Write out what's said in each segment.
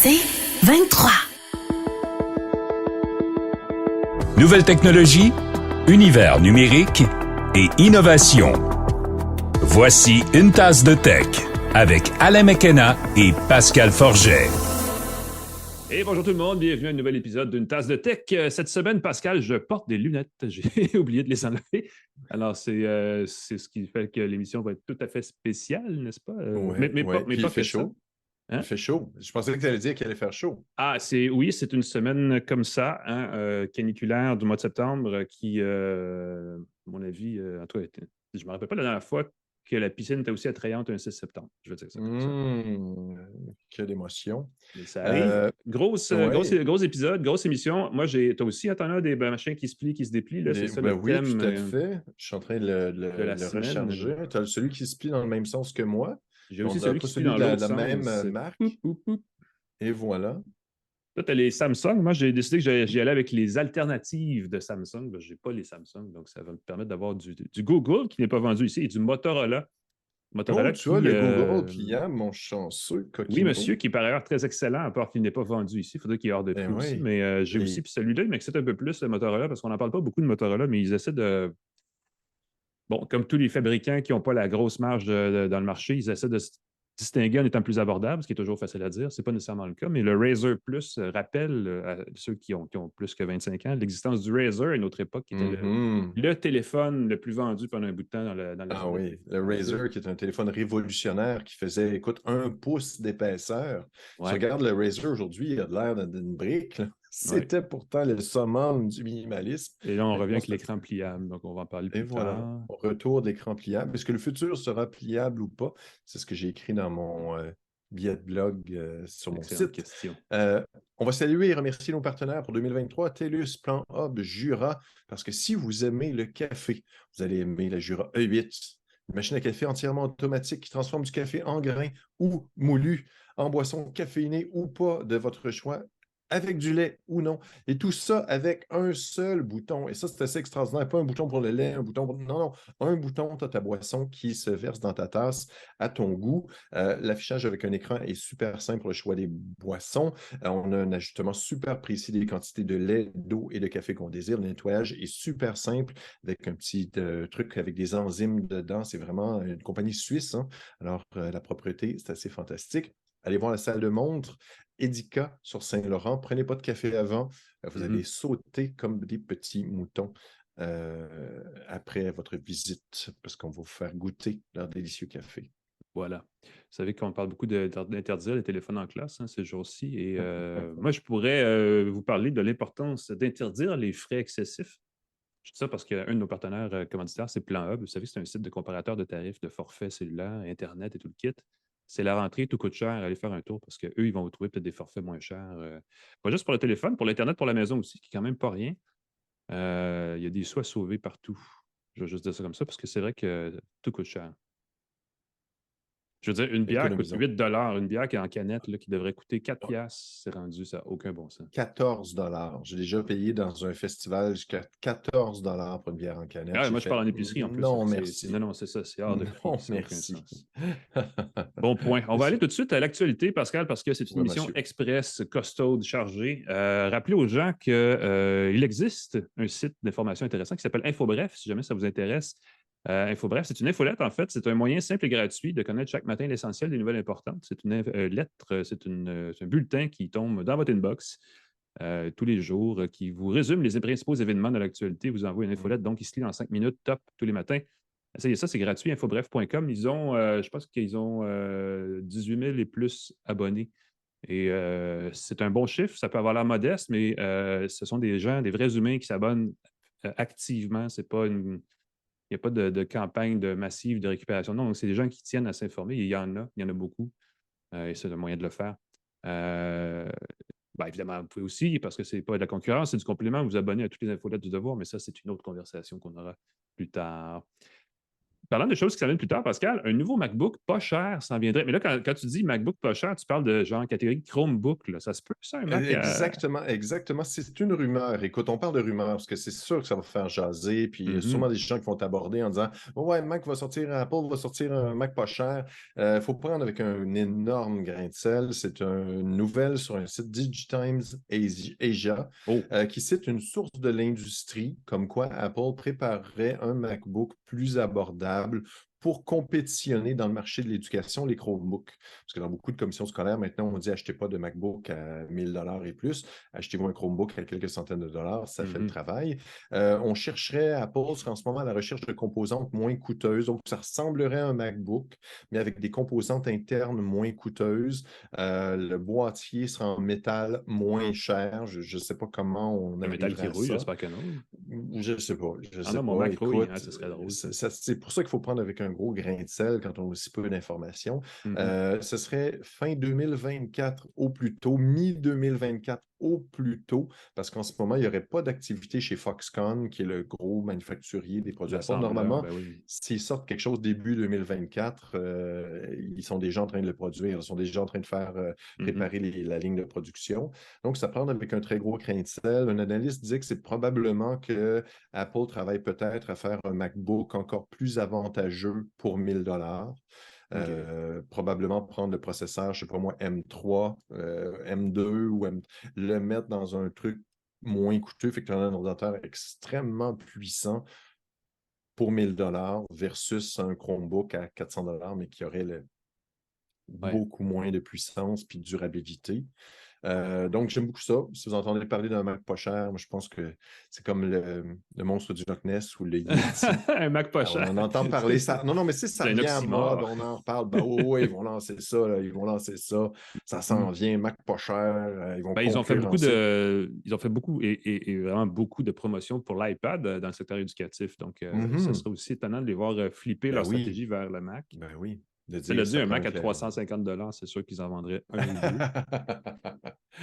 C'est 23. Nouvelles technologies, univers numérique et innovation. Voici une tasse de tech avec Alain McKenna et Pascal Forget. Et bonjour tout le monde, bienvenue à un nouvel épisode d'une tasse de tech. Cette semaine, Pascal, je porte des lunettes. J'ai oublié de les enlever. Alors, c'est ce qui fait que l'émission va être tout à fait spéciale, n'est-ce pas? Ouais, mais ouais. pas, Puis il pas fait que ça. chaud. Hein? Il fait chaud. Je pensais que tu allais dire qu'il allait faire chaud. Ah, oui, c'est une semaine comme ça, hein, caniculaire du mois de septembre qui, à mon avis, en tout cas, je ne me rappelle pas la dernière fois que la piscine était aussi attrayante un 6 septembre. Je veux dire ça comme ça. Quelle émotion. Mais ça arrive. Gros épisode, grosse émission. Moi, toi aussi, t'en as des machins qui se plient, qui se déplient. Là, c'est ça le Oui, thème tout à fait. Je suis en train de la le semaine. recharger. Tu as celui qui se plie dans le même sens que moi. J'ai aussi On n'a celui pas qui se plie dans de l'autre la sens. même marque. Poup. Et voilà. Là, tu as les Samsung. Moi, j'ai décidé que j'y allais avec les alternatives de Samsung. Je n'ai pas les Samsung, donc ça va me permettre d'avoir du Google qui n'est pas vendu ici et du Motorola. Oh, tu vois, qui, le Google client, mon chanceux coquin. Oui, monsieur, qui est par ailleurs très excellent, à part qu'il n'est pas vendu ici. Il faudrait qu'il y ait hors de prix aussi. Mais j'ai aussi, puis celui-là, il m'excite un peu plus, le Motorola, parce qu'on n'en parle pas beaucoup de Motorola, mais ils essaient de... Bon, comme tous les fabricants qui n'ont pas la grosse marge dans le marché, ils essaient de se distinguer en étant plus abordable, ce qui est toujours facile à dire. Ce n'est pas nécessairement le cas, mais le Razer Plus rappelle à ceux qui ont plus que 25 ans l'existence du Razer à une autre époque, qui était le téléphone le plus vendu pendant un bout de temps dans la Ah oui, le Razer, qui est un téléphone révolutionnaire qui faisait, écoute, 1 pouce d'épaisseur. Ouais. Tu regardes le Razer aujourd'hui, il a l'air d'une brique, là. C'était pourtant le summum du minimalisme. Et là, on revient avec l'écran pliable, donc on va en parler plus tard. Et voilà, retour d'écran pliable. Est-ce que le futur sera pliable ou pas? C'est ce que j'ai écrit dans mon billet de blog sur mon site. Question. On va saluer et remercier nos partenaires pour 2023, TELUS, Plan Hub, Jura, parce que si vous aimez le café, vous allez aimer la Jura E8. Une machine à café entièrement automatique qui transforme du café en grains ou moulu, en boisson caféinée ou pas de votre choix, avec du lait ou non. Et tout ça avec un seul bouton. Et ça, c'est assez extraordinaire. Pas un bouton pour le lait, un bouton pour... Non. Un bouton, tu as ta boisson qui se verse dans ta tasse à ton goût. L'affichage avec un écran est super simple pour le choix des boissons. On a un ajustement super précis des quantités de lait, d'eau et de café qu'on désire. Le nettoyage est super simple avec un petit truc avec des enzymes dedans. C'est vraiment une compagnie suisse, hein? Alors, la propreté, c'est assez fantastique. Allez voir la salle de montre Edica sur Saint-Laurent. Prenez pas de café avant. Vous allez sauter comme des petits moutons après votre visite parce qu'on va vous faire goûter leur délicieux café. Voilà. Vous savez qu'on parle beaucoup d'interdire les téléphones en classe ces jours-ci. Et moi, je pourrais vous parler de l'importance d'interdire les frais excessifs. Je dis ça parce qu'un de nos partenaires commanditaires, c'est Plan Hub. Vous savez, c'est un site de comparateur de tarifs, de forfaits cellulaires, Internet et tout le kit. C'est la rentrée, tout coûte cher. Allez faire un tour parce qu'eux, ils vont vous trouver peut-être des forfaits moins chers. Pas juste pour le téléphone, pour l'Internet, pour la maison aussi, qui est quand même pas rien. Il y a des sous à sauver partout. Je vais juste dire ça comme ça parce que c'est vrai que tout coûte cher. Je veux dire, une bière coûte 8 $. Une bière qui est en canette, là, qui devrait coûter 4 $, c'est rendu, ça n'a aucun bon sens. 14 $. J'ai déjà payé dans un festival jusqu'à 14 $ pour une bière en canette. Ah, moi, je parle en épicerie en plus. Non, merci. Non, c'est ça, c'est hors de prix. Non, merci. Bon point. On va aller tout de suite à l'actualité, Pascal, parce que c'est une émission monsieur. express, costaud, chargée. Rappelez aux gens qu'il existe un site d'information intéressant qui s'appelle InfoBref, si jamais ça vous intéresse. InfoBref, c'est une infolette, en fait. C'est un moyen simple et gratuit de connaître chaque matin l'essentiel des nouvelles importantes. C'est une lettre, c'est un bulletin qui tombe dans votre inbox tous les jours, qui vous résume les principaux événements de l'actualité. Vous envoie une infolette, donc il se lit en 5 minutes, top, tous les matins. Essayez ça, c'est gratuit, infobref.com. Ils ont, je pense qu'ils ont 18 000 et plus abonnés. Et c'est un bon chiffre, ça peut avoir l'air modeste, mais ce sont des gens, des vrais humains qui s'abonnent activement. C'est pas une... Il n'y a pas de campagne massive de récupération. Non, c'est des gens qui tiennent à s'informer. Il y en a beaucoup. Et c'est un moyen de le faire. Évidemment, vous pouvez aussi, parce que ce n'est pas de la concurrence, c'est du complément, vous abonnez à toutes les infolettes du devoir, mais ça, c'est une autre conversation qu'on aura plus tard. Parlant de choses qui s'en viennent plus tard, Pascal, un nouveau MacBook pas cher s'en viendrait. Mais là, quand tu dis MacBook pas cher, tu parles de genre catégorie Chromebook. Là. Ça se peut, ça, un Mac Exactement, exactement. C'est une rumeur. Écoute, on parle de rumeur parce que c'est sûr que ça va faire jaser. Puis il y a sûrement des gens qui vont t'aborder en disant ouais, Mac va sortir, Apple va sortir un Mac pas cher. Il faut prendre avec un énorme grain de sel. C'est une nouvelle sur un site Digitimes Asia qui cite une source de l'industrie comme quoi Apple préparerait un MacBook plus abordable pour compétitionner dans le marché de l'éducation, les Chromebooks. Parce que dans beaucoup de commissions scolaires, maintenant, on dit achetez pas de MacBook à 1000 $ et plus, achetez-vous un Chromebook à quelques centaines de dollars, ça fait le travail. On chercherait, Apple serait en ce moment à la recherche de composantes moins coûteuses, donc ça ressemblerait à un MacBook, mais avec des composantes internes moins coûteuses. Le boîtier sera en métal moins cher. Je ne sais pas comment on un métal qui rouille, j'espère que non. Je ne sais pas. Je sais non, pas. mon Mac Écoute, rouille, hein, ça serait drôle. C'est pour ça qu'il faut prendre avec un gros grain de sel quand on a aussi peu d'informations. Ce serait fin 2024 au plus tôt, mi-2024 au plus tôt, parce qu'en ce moment, il n'y aurait pas d'activité chez Foxconn, qui est le gros manufacturier des produits Apple. Normalement, s'ils sortent quelque chose début 2024, ils sont déjà en train de le produire, ils sont déjà en train de faire préparer la ligne de production. Donc, ça prend avec un très gros grain de sel. Un analyste disait que c'est probablement que Apple travaille peut-être à faire un MacBook encore plus avantageux pour 1000 $. Probablement prendre le processeur, je ne sais pas moi, M3, M2 ou le mettre dans un truc moins coûteux, fait que tu as un ordinateur extrêmement puissant pour 1000 $ versus un Chromebook à 400 $, mais qui aurait beaucoup moins de puissance et de durabilité. Donc, j'aime beaucoup ça. Si vous entendez parler d'un Mac pas cher, moi, je pense que c'est comme le monstre du Loch Ness ou le Yeti. Un Mac pas cher. On en entend parler. Ça... Non, mais ça vient à mode. On en reparle. Ils vont lancer ça. Là, ils vont lancer ça. Ça s'en vient. Mac pas cher. Ils ont fait beaucoup et vraiment beaucoup de promotions pour l'iPad dans le secteur éducatif. Donc, ça serait aussi étonnant de les voir flipper leur stratégie vers le Mac. Ben oui. Ça l'a dit, un Mac à 350 $, c'est sûr qu'ils en vendraient un ou deux.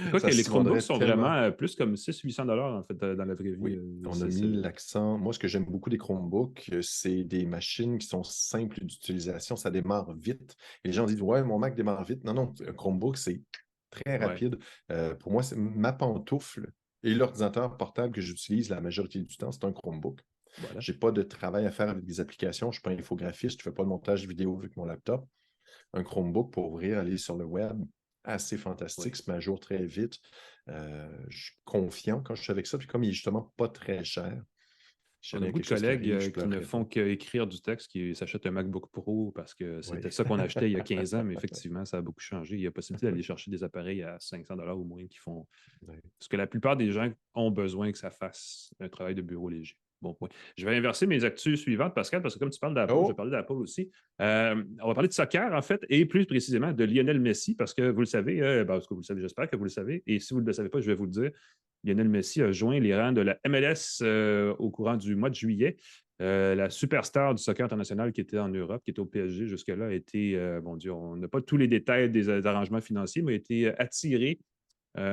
Quoi que les Chromebooks sont vraiment plus comme 600-800 $ en fait dans la vraie vie. Oui, on a mis l'accent. Moi, ce que j'aime beaucoup des Chromebooks, c'est des machines qui sont simples d'utilisation. Ça démarre vite. Et les gens disent ouais, mon Mac démarre vite. Non, un Chromebook, c'est très rapide. Pour moi, c'est ma pantoufle et l'ordinateur portable que j'utilise la majorité du temps, c'est un Chromebook. Voilà. Je n'ai pas de travail à faire avec des applications. Je ne suis pas infographiste. Je ne fais pas de montage vidéo avec mon laptop. Un Chromebook pour ouvrir, aller sur le web, assez fantastique. Se met à jour très vite. Je suis confiant quand je suis avec ça. Puis comme il est justement pas très cher. On a beaucoup de collègues qui ne font qu'écrire du texte, qui s'achètent un MacBook Pro parce que c'était ça qu'on achetait il y a 15 ans, mais effectivement, ça a beaucoup changé. Il y a possibilité d'aller chercher des appareils à 500 $ ou moins qui font... Parce que la plupart des gens ont besoin que ça fasse un travail de bureau léger. Bon point. Je vais inverser mes actus suivantes, Pascal, parce que comme tu parles d'Apple, je vais parler d'Apple aussi. On va parler de soccer, en fait, et plus précisément de Lionel Messi, parce que vous le savez, parce que vous le savez, j'espère que vous le savez, et si vous ne le savez pas, je vais vous le dire. Lionel Messi a joint les rangs de la MLS au courant du mois de juillet. La superstar du soccer international qui était en Europe, qui était au PSG jusque-là, a été, bon Dieu, on n'a pas tous les détails des arrangements financiers, mais a été attiré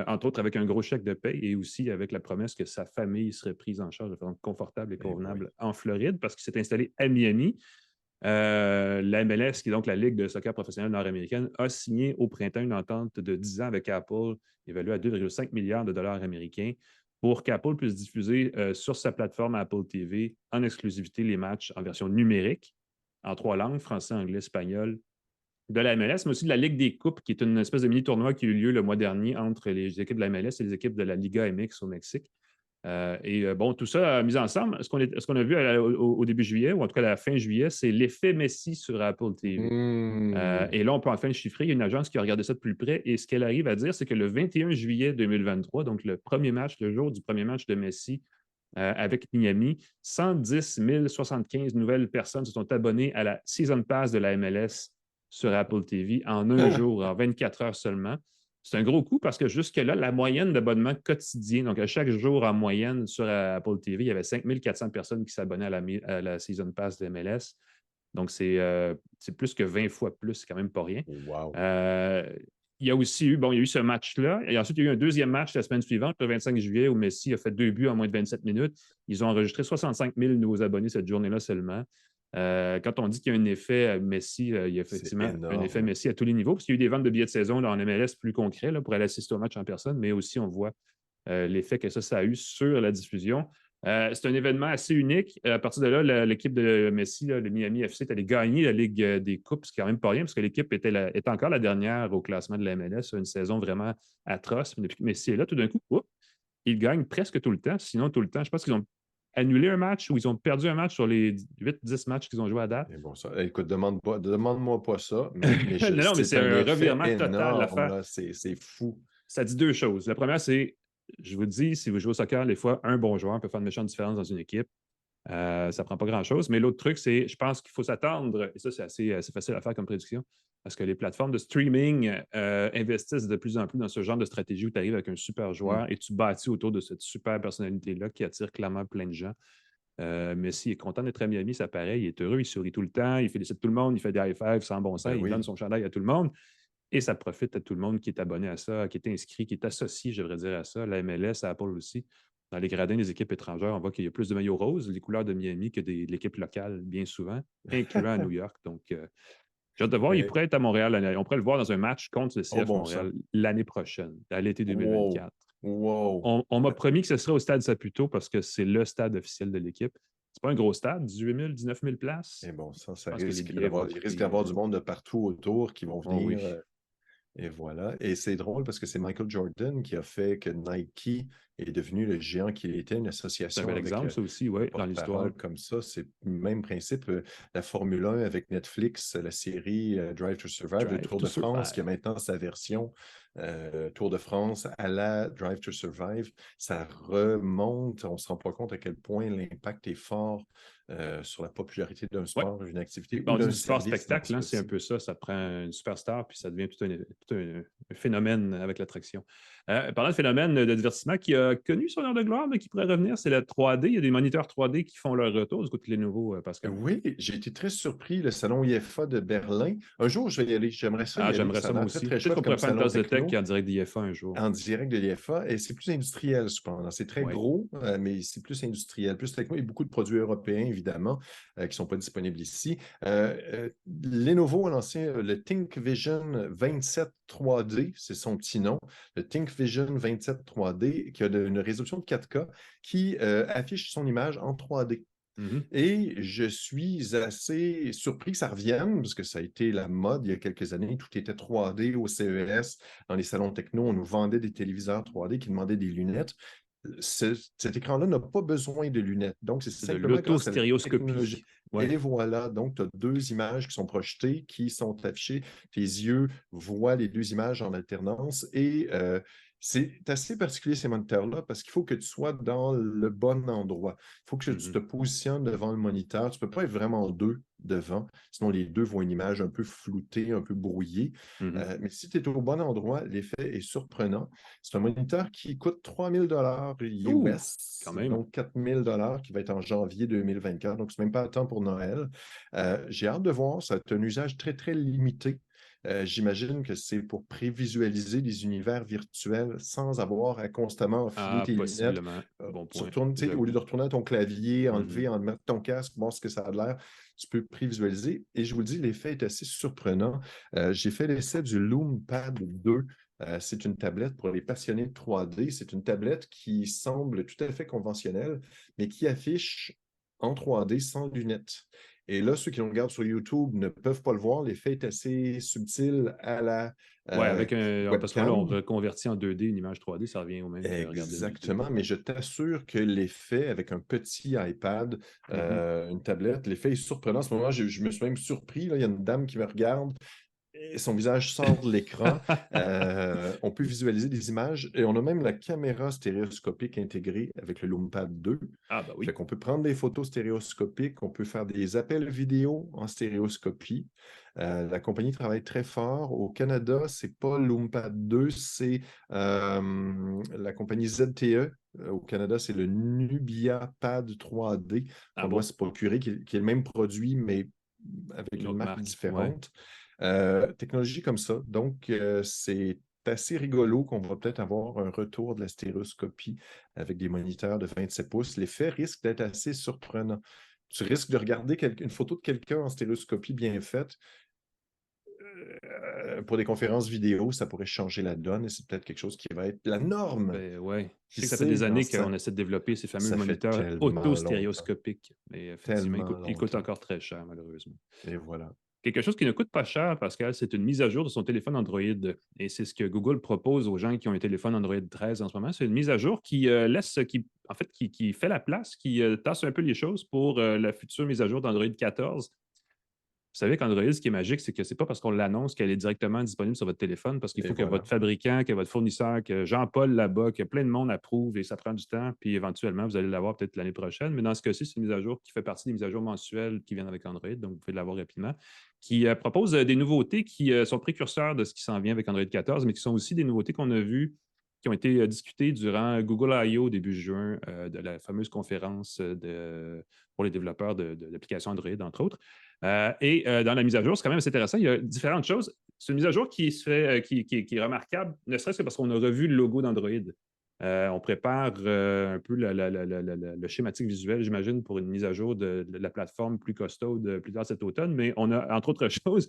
entre autres avec un gros chèque de paie et aussi avec la promesse que sa famille serait prise en charge de façon confortable et convenable en Floride parce qu'il s'est installé à Miami. La MLS, qui est donc la Ligue de soccer professionnelle nord-américaine, a signé au printemps une entente de 10 ans avec Apple, évaluée à 2,5 milliards de dollars américains, pour qu'Apple puisse diffuser sur sa plateforme Apple TV en exclusivité les matchs en version numérique, en 3 langues, français, anglais, espagnol, de la MLS, mais aussi de la Ligue des Coupes, qui est une espèce de mini-tournoi qui a eu lieu le mois dernier entre les équipes de la MLS et les équipes de la Liga MX au Mexique. Bon, tout ça mis ensemble, ce qu'on a vu au début juillet, ou en tout cas à la fin juillet, c'est l'effet Messi sur Apple TV. Et là, on peut enfin le chiffrer. Il y a une agence qui a regardé ça de plus près, et ce qu'elle arrive à dire, c'est que le 21 juillet 2023, donc le jour du premier match de Messi avec Miami, 110 075 nouvelles personnes se sont abonnées à la Season Pass de la MLS sur Apple TV en un jour, en 24 heures seulement. C'est un gros coup parce que jusque-là, la moyenne d'abonnement quotidien, donc à chaque jour en moyenne sur Apple TV, il y avait 5400 personnes qui s'abonnaient à la Season Pass de MLS. Donc, c'est plus que 20 fois plus, c'est quand même pas rien. Wow. Il y a aussi eu ce match-là. Et ensuite, il y a eu un deuxième match la semaine suivante, le 25 juillet, où Messi a fait 2 buts en moins de 27 minutes. Ils ont enregistré 65 000 nouveaux abonnés cette journée-là seulement. Quand on dit qu'il y a un effet Messi, il y a C'est effectivement un effet énorme. Messi à tous les niveaux, parce qu'il y a eu des ventes de billets de saison là, en MLS plus concrets là, pour aller assister au match en personne, mais aussi on voit l'effet que ça a eu sur la diffusion. C'est un événement assez unique. À partir de là, l'équipe de Messi, là, le Miami FC, est allée gagner la Ligue des Coupes, ce qui n'est quand même pas rien, parce que l'équipe était encore la dernière au classement de la MLS, une saison vraiment atroce. Mais depuis que Messi est là, tout d'un coup, ils gagnent presque tout le temps, sinon tout le temps. Je pense qu'ils ont annulé un match ou ils ont perdu un match sur les 8-10 matchs qu'ils ont joué à date. Et bon, ça, écoute, demande-moi pas ça, mais Non, mais c'est c'est un un effet revirement total énorme, l'affaire. là. C'est fou. Ça dit deux choses. La première, c'est, je vous dis, si vous jouez au soccer, des fois, un bon joueur peut faire une méchante différence dans une équipe. Ça ne prend pas grand-chose. Mais l'autre truc, c'est, je pense qu'il faut s'attendre, et ça, c'est assez facile à faire comme prédiction, parce que les plateformes de streaming investissent de plus en plus dans ce genre de stratégie où tu arrives avec un super joueur et tu bâtis autour de cette super personnalité-là qui attire clairement plein de gens. Messi est content d'être à Miami, ça paraît, il est heureux, il sourit tout le temps, il félicite tout le monde, il fait des high-fives sans bon sens, Ben il oui. donne son chandail à tout le monde. Et ça profite à tout le monde qui est abonné à ça, qui est inscrit, qui est associé, je devrais dire, à ça. La MLS, Apple aussi. Dans les gradins des équipes étrangères, on voit qu'il y a plus de maillots roses, les couleurs de Miami, que de l'équipe locale, bien souvent, incluant à New York. Donc, j'ai hâte de voir. Il Mais, pourrait être à Montréal. On pourrait le voir dans un match contre le oh CF bon sang. Montréal l'année prochaine, à l'été Wow. 2024. Wow. On m'a promis que ce serait au stade Saputo parce que c'est le stade officiel de l'équipe. C'est pas un gros stade, 18 000, 19 000 places. Et bon, ça Je pense que les risque billets vont il risque coûter. d'avoir du monde de partout autour qui vont Oh venir. oui. Et voilà. Et c'est drôle parce que c'est Michael Jordan qui a fait que Nike est devenu le géant qu'il était, une C'est un association bel avec exemple, ça aussi, un oui, dans l'histoire. porte-parole comme ça. C'est le même principe. La Formule 1 avec Netflix, la série Drive to Survive, le Drive Tour to de France, qui a Survive. maintenant sa version Tour de France à la Drive to Survive, ça remonte. On ne se rend pas compte à quel point l'impact est fort sur la popularité d'un Ouais. sport, d'une activité On ou dit d'un du service dans sport-spectacle, ce hein, c'est un cas-ci. peu ça. Ça prend une superstar, puis ça devient tout un phénomène avec l'attraction. Parlant de phénomène de divertissement qui a connu son heure de gloire, mais qui pourrait revenir, c'est la 3D. Il y a des moniteurs 3D qui font leur retour. Du coup, les nouveaux, Pascal. Oui, j'ai été très surpris, le salon IFA de Berlin. Un jour, je vais y aller. J'aimerais ça y Ah, aller. j'aimerais Ça a ça moi l'air très, aussi. très Peut-être chouette qu'on pourrait comme faire une salon tasse de tech techno en direct d'IFA un jour. en direct de l'IFA. Et c'est plus industriel, cependant. C'est très Oui. gros, mais c'est plus industriel, plus techno. Il y a beaucoup de produits européens, évidemment, qui ne sont pas disponibles ici. Lenovo a lancé le ThinkVision 27 3D, c'est son petit nom. Le ThinkVision 27 3D, qui a une résolution de 4K, qui affiche son image en 3D. Et je suis assez surpris que ça revienne, parce que ça a été la mode il y a quelques années. Tout était 3D au CES, dans les salons techno. On nous vendait des téléviseurs 3D qui demandaient des lunettes. Cet écran-là n'a pas besoin de lunettes. Donc, c'est C'est de simplement grâce à la technologie. l'autostéréoscopie. Ouais. Et voilà, donc tu as deux images qui sont projetées, qui sont affichées. Tes yeux voient les deux images en alternance et c'est assez particulier ces moniteurs-là parce qu'il faut que tu sois dans le bon endroit. Il faut que tu te positionnes devant le moniteur. Tu ne peux pas être vraiment deux devant, sinon les deux voient une image un peu floutée, un peu brouillée. Mais si tu es au bon endroit, l'effet est surprenant. C'est un moniteur qui coûte 3 000 Ouh, US, quand même. donc 4 000 qui va être en janvier 2024. Donc, ce n'est même pas à temps pour Noël. J'ai hâte de voir. Ça a un usage très, très limité. J'imagine que c'est pour prévisualiser les univers virtuels sans avoir à constamment enfiler Ah, tes lunettes. possiblement. Bon point. Au lieu J'avoue. de retourner à ton clavier, enlever, en mettre ton casque, voir ce que ça a l'air, tu peux prévisualiser. Et je vous le dis, l'effet est assez surprenant. J'ai fait l'essai du LoomPad 2. C'est une tablette pour les passionnés de 3D. C'est une tablette qui semble tout à fait conventionnelle, mais qui affiche en 3D sans lunettes. Et là, ceux qui nous regardent sur YouTube ne peuvent pas le voir. L'effet est assez subtil à la Ouais, avec parce que là, on webcam. reconvertit en 2D une image 3D, ça revient au même que regarder une vidéo. Exactement, mais je t'assure que l'effet avec un petit iPad, une tablette, l'effet est surprenant. En ce moment, je me suis même surpris. Là, il y a une dame qui me regarde. Et son visage sort de l'écran. On peut visualiser des images et on a même la caméra stéréoscopique intégrée avec le LoomPad 2. Ah, bah oui. Fait qu'on peut prendre des photos stéréoscopiques, on peut faire des appels vidéo en stéréoscopie. La compagnie travaille très fort. Au Canada, c'est pas LoomPad 2, c'est la compagnie ZTE. Au Canada, c'est le Nubia Pad 3D qu'on doit se procurer, qui est le même produit, mais avec une marque différente. Technologie comme ça. Donc, c'est assez rigolo qu'on va peut-être avoir un retour de la stéréoscopie avec des moniteurs de 27 pouces. L'effet risque d'être assez surprenant. tu risques de regarder une photo de quelqu'un en stéréoscopie bien faite. Pour des conférences vidéo, ça pourrait changer la donne et c'est peut-être quelque chose qui va être la norme. Ben ouais. Je Qui sais que ça fait sait, des dans années ça, qu'on essaie de développer ces fameux ça fait moniteurs tellement longtemps, auto-stéréoscopiques. Mais effectivement, tellement ils coûtent longtemps. encore très cher, malheureusement. Et voilà. Quelque chose qui ne coûte pas cher, Pascal, c'est une mise à jour de son téléphone Android. Et c'est ce que Google propose aux gens qui ont un téléphone Android 13 en ce moment. C'est une mise à jour qui qui fait la place, qui tasse un peu les choses pour la future mise à jour d'Android 14. Vous savez qu'Android, ce qui est magique, c'est que c'est pas parce qu'on l'annonce qu'elle est directement disponible sur votre téléphone, parce qu'il Et faut que voilà. votre fabricant, que votre fournisseur, que Jean-Paul là-bas, que plein de monde approuve et ça prend du temps, puis éventuellement, vous allez l'avoir peut-être l'année prochaine. Mais dans ce cas-ci, c'est une mise à jour qui fait partie des mises à jour mensuelles qui viennent avec Android, donc vous pouvez l'avoir rapidement, qui propose des nouveautés qui sont précurseurs de ce qui s'en vient avec Android 14, mais qui sont aussi des nouveautés qu'on a vues, qui ont été discutées durant Google I.O. début juin, de la fameuse conférence pour les développeurs d'applications Android, entre autres. Dans la mise à jour, c'est quand même assez intéressant. Il y a différentes choses. C'est une mise à jour qui se fait, qui est remarquable, ne serait-ce que parce qu'on a revu le logo d'Android. On prépare un peu le schématique visuel, j'imagine, pour une mise à jour de la plateforme plus costaud plus tard cet automne. Mais on a, entre autres choses,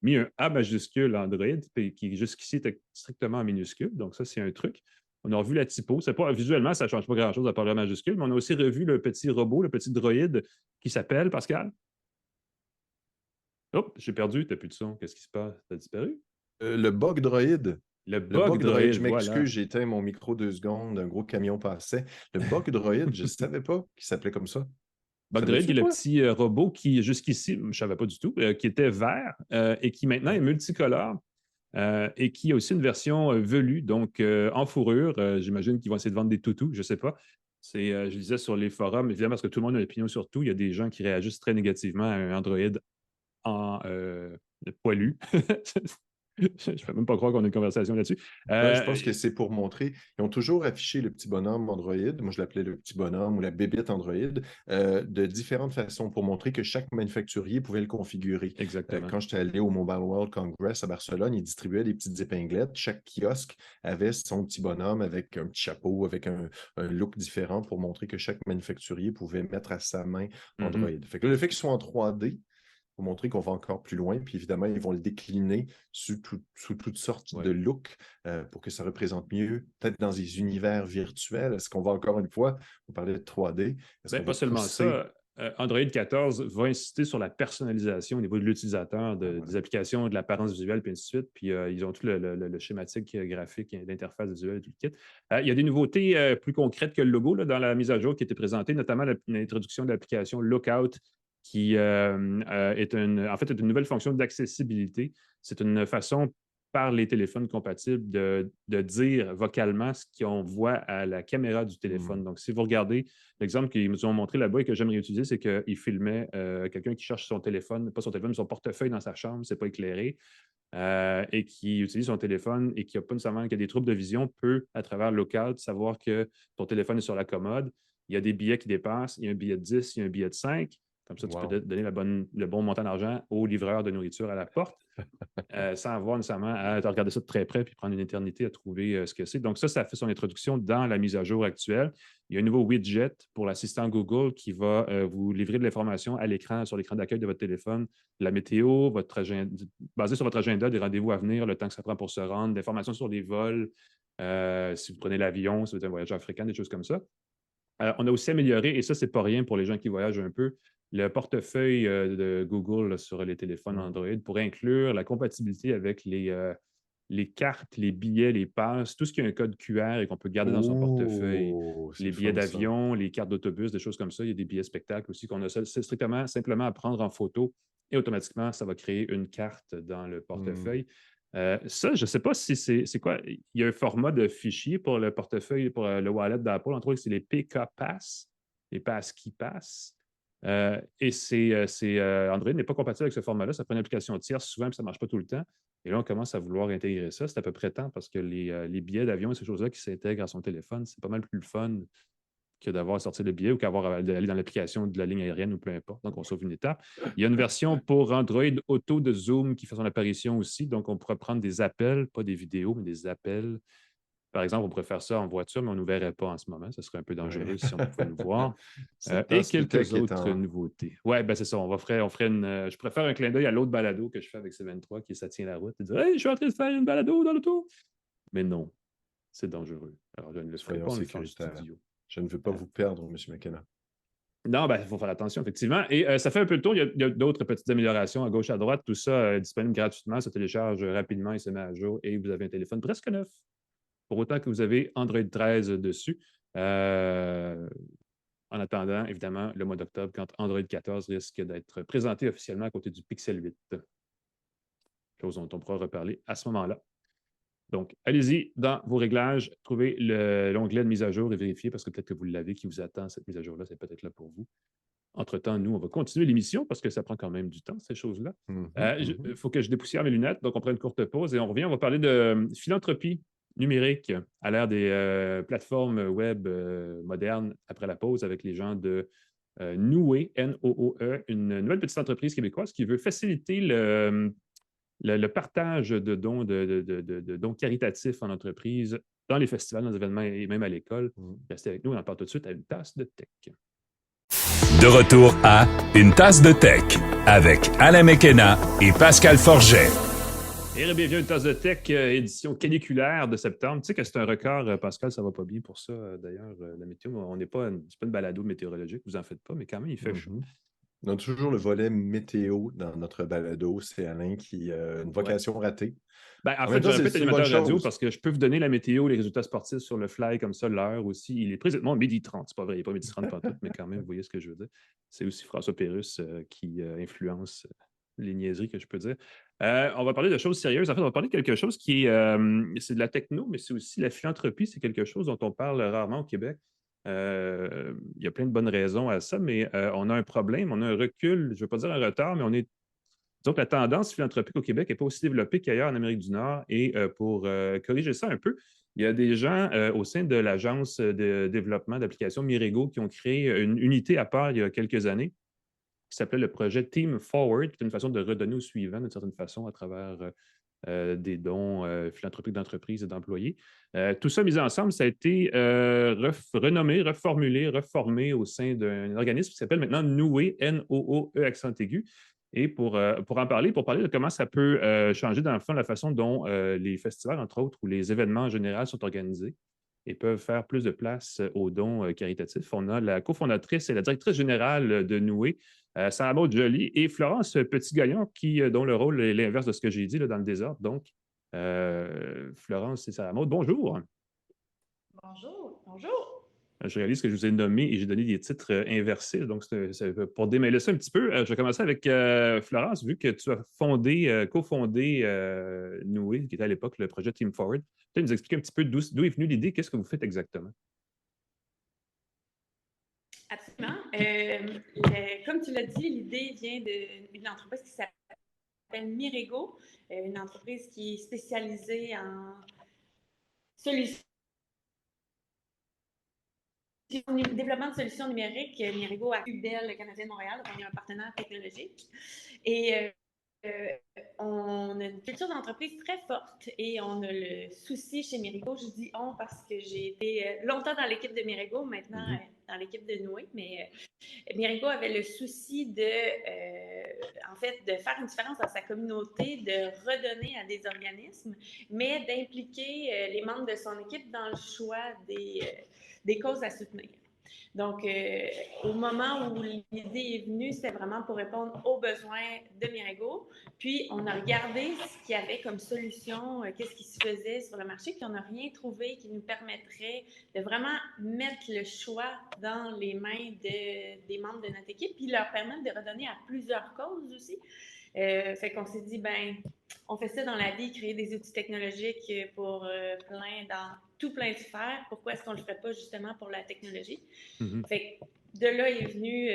mis un A majuscule Android, qui jusqu'ici était strictement en minuscule. Donc, ça, c'est un truc. On a revu la typo. Visuellement, ça ne change pas grand-chose à part le majuscule, mais on a aussi revu le petit robot, le petit droïde qui s'appelle, Pascal. Oh, j'ai perdu, t'as plus de son. Qu'est-ce qui se passe? T'as disparu? Le bug droïde. Le Le bug bug droïde, je droïde, m'excuse, voilà. j'ai éteint mon micro 2 secondes, un gros camion passait. Le bug droïde, je ne savais pas qu'il s'appelait comme ça. Bug droïde, qui Savais-tu, est le toi? petit robot qui, jusqu'ici, je ne savais pas du tout, qui était vert et qui maintenant est multicolore. Et qui a aussi une version velue, donc en fourrure. J'imagine qu'ils vont essayer de vendre des toutous, je ne sais pas. Je lisais sur les forums, évidemment, parce que tout le monde a une opinion sur tout. Il y a des gens qui réagissent très négativement à un Android en poilu. Je ne peux même pas croire qu'on a une conversation là-dessus. Ouais, je pense que c'est pour montrer. Ils ont toujours affiché le petit bonhomme Android, moi je l'appelais le petit bonhomme ou la bébête Android, de différentes façons pour montrer que chaque manufacturier pouvait le configurer. Exactement. Quand j'étais allé au Mobile World Congress à Barcelone, ils distribuaient des petites épinglettes. Chaque kiosque avait son petit bonhomme avec un petit chapeau, avec un look différent pour montrer que chaque manufacturier pouvait mettre à sa main Android. Fait que le fait qu'ils soient en 3D, pour montrer qu'on va encore plus loin. Puis évidemment, ils vont le décliner sous toutes sortes de looks pour que ça représente mieux, peut-être dans des univers virtuels. Est-ce qu'on va encore une fois, vous parlez de 3D, est-ce qu'on Pas va seulement pousser... ça. Android 14 va insister sur la personnalisation au niveau de l'utilisateur, des applications, de l'apparence visuelle, puis ainsi de suite. Puis ils ont tout le schématique graphique, l'interface visuelle et tout le kit. Il y a des nouveautés plus concrètes que le logo là, dans la mise à jour qui a été présentée, notamment l'introduction de l'application Lookout, qui est une nouvelle fonction d'accessibilité. C'est une façon par les téléphones compatibles de dire vocalement ce qu'on voit à la caméra du téléphone. Donc, si vous regardez l'exemple qu'ils nous ont montré là-bas et que j'aimerais utiliser, c'est qu'ils filmaient quelqu'un qui cherche son téléphone, pas son téléphone, mais son portefeuille dans sa chambre, c'est pas éclairé, et qui utilise son téléphone et qui a pas nécessairement qui a des troubles de vision, peut, à travers Lookout, savoir que ton téléphone est sur la commode. Il y a des billets qui dépassent, il y a un billet de 10, il y a un billet de 5. Comme ça, tu peux donner le bon montant d'argent au livreur de nourriture à la porte, sans avoir nécessairement à regarder ça de très près puis prendre une éternité à trouver ce que c'est. Donc, ça fait son introduction dans la mise à jour actuelle. Il y a un nouveau widget pour l'assistant Google qui va vous livrer de l'information à l'écran, sur l'écran d'accueil de votre téléphone, la météo, votre agenda, basé sur votre agenda, des rendez-vous à venir, le temps que ça prend pour se rendre, l'information sur les vols, si vous prenez l'avion, si vous êtes un voyageur fréquent, des choses comme ça. On a aussi amélioré, et ça, c'est pas rien pour les gens qui voyagent un peu, le portefeuille de Google là, sur les téléphones Android pour inclure la compatibilité avec les cartes, les billets, les passes, tout ce qui a un code QR et qu'on peut garder dans son portefeuille. Les billets d'avion, les cartes d'autobus, des choses comme ça. Il y a des billets spectacles aussi qu'on a simplement à prendre en photo et automatiquement, ça va créer une carte dans le portefeuille. Ça, je ne sais pas si c'est quoi. Il y a un format de fichier pour le portefeuille, pour le wallet d'Apple. Entre autres, c'est les PK Pass, les passes qui passent. Android n'est pas compatible avec ce format-là. Ça prend une application tierce souvent, puis ça ne marche pas tout le temps. Et là, on commence à vouloir intégrer ça. C'est à peu près temps parce que les billets d'avion et ces choses-là qui s'intègrent à son téléphone, c'est pas mal plus le fun que d'avoir sorti le billet ou d'aller dans l'application de la ligne aérienne ou peu importe. Donc, on sauve une étape. Il y a une version pour Android Auto de Zoom qui fait son apparition aussi. Donc, on pourra prendre des appels, pas des vidéos, mais des appels Par exemple, on pourrait faire ça en voiture, mais on ne nous verrait pas en ce moment. Ce serait un peu dangereux Ouais. si on pouvait nous voir. Cette Et tasse de quelques tech est autres en... nouveautés. Oui, ben c'est ça. On ferait une. Je pourrais faire un clin d'œil à l'autre balado que je fais avec C23, qui est Ça tient la route, et dire Hey, je suis en train de faire une balado dans l'auto. Mais non, c'est dangereux. Alors, je ne le ferai Soyons pas, on le fait en sécuritaires. studio. Je ne veux pas vous perdre, M. McKenna. Non, ben, il faut faire attention, effectivement. Et ça fait un peu le tour. Il y a d'autres petites améliorations à gauche, à droite. Tout ça disponible gratuitement. Ça télécharge rapidement et se met à jour. Et vous avez un téléphone presque neuf, pour autant que vous avez Android 13 dessus. En attendant, évidemment, le mois d'octobre, quand Android 14 risque d'être présenté officiellement à côté du Pixel 8. Chose dont on pourra reparler à ce moment-là. Donc, allez-y dans vos réglages, trouvez l'onglet de mise à jour et vérifiez, parce que peut-être que vous l'avez, qui vous attend, cette mise à jour-là, c'est peut-être là pour vous. Entre-temps, nous, on va continuer l'émission parce que ça prend quand même du temps, ces choses-là. Il faut que je dépoussière mes lunettes, donc on prend une courte pause et on revient. On va parler de philanthropie numérique à l'ère des plateformes web modernes après la pause avec les gens de Nooe, N-O-O-E, une nouvelle petite entreprise québécoise qui veut faciliter le partage de dons, de dons caritatifs en entreprise, dans les festivals, dans les événements et même à l'école. Restez avec nous, on en parle tout de suite à une tasse de tech. De retour à Une tasse de tech avec Alain McKenna et Pascal Forget. Et bienvenue à Une tasse de tech, édition caniculaire de septembre. Tu sais que c'est un record, Pascal, ça va pas bien pour ça. D'ailleurs, la météo, c'est pas une balado météorologique, vous en faites pas, mais quand même, il fait chaud. On a toujours le volet météo dans notre balado. C'est Alain qui a une vocation ratée. Ben, en En fait, même temps, je répète c'est une bonne animateur radio chose. parce que je peux vous donner la météo, les résultats sportifs sur le fly, comme ça, l'heure aussi. Il est présentement 12h30. C'est pas vrai, il n'est pas 12h30 pantoute, mais quand même, vous voyez ce que je veux dire. C'est aussi François Pérusse qui influence les niaiseries que je peux dire. On va parler de choses sérieuses. En fait, on va parler de quelque chose qui est, c'est de la techno, mais c'est aussi la philanthropie. C'est quelque chose dont on parle rarement au Québec. Il y a plein de bonnes raisons à ça, mais on a un problème, on a un recul, je ne veux pas dire un retard, mais on est. Disons que la tendance philanthropique au Québec n'est pas aussi développée qu'ailleurs en Amérique du Nord. Et pour corriger ça un peu, il y a des gens au sein de l'Agence de développement d'applications Mirego qui ont créé une unité à part il y a quelques années qui s'appelait le projet Team Forward, qui est une façon de redonner aux suivants d'une certaine façon à travers des dons philanthropiques d'entreprises et d'employés. Tout ça mis ensemble, ça a été renommé, reformulé, reformé au sein d'un organisme qui s'appelle maintenant Nooe, N-O-O-E, accent aigu. Et pour en parler, pour parler de comment ça peut changer dans le fond la façon dont les festivals, entre autres, ou les événements en général sont organisés et peuvent faire plus de place aux dons caritatifs. On a la cofondatrice et la directrice générale de Noué, Sarah Maud Joly, et Florence Petit-Gaillon, dont le rôle est l'inverse de ce que j'ai dit là, dans le désordre. Donc, Florence et Sarah Maud, bonjour. Bonjour, bonjour. Je réalise que je vous ai nommé et j'ai donné des titres inversés. Donc, pour démêler ça un petit peu, je vais commencer avec Florence, vu que tu as cofondé Noué, qui était à l'époque le projet Team Forward. Peut-être nous expliquer un petit peu d'où est venue l'idée, qu'est-ce que vous faites exactement? Absolument. Comme tu l'as dit, l'idée vient d'une entreprise qui s'appelle Mirego, une entreprise qui est spécialisée en solutions. Développement de solutions numériques. Mirego a UBEL, le Canadien de Montréal, donc on est un partenaire technologique. Et on a une culture d'entreprise très forte et on a le souci chez Mirego, je dis on parce que j'ai été longtemps dans l'équipe de Mirego, maintenant dans l'équipe de Noué, mais Mirego avait le souci en fait, de faire une différence dans sa communauté, de redonner à des organismes, mais d'impliquer les membres de son équipe dans le choix des causes à soutenir. Donc, au moment où l'idée est venue, c'était vraiment pour répondre aux besoins de Mirego. Puis, on a regardé ce qu'il y avait comme solution, qu'est-ce qui se faisait sur le marché, puis on n'a rien trouvé qui nous permettrait de vraiment mettre le choix dans les mains des membres de notre équipe, puis leur permettre de redonner à plusieurs causes aussi. Fait qu'on s'est dit, ben, on fait ça dans la vie, créer des outils technologiques pour plein de sphères. Pourquoi est-ce qu'on ne le ferait pas justement pour la technologie? Fait que de là est venu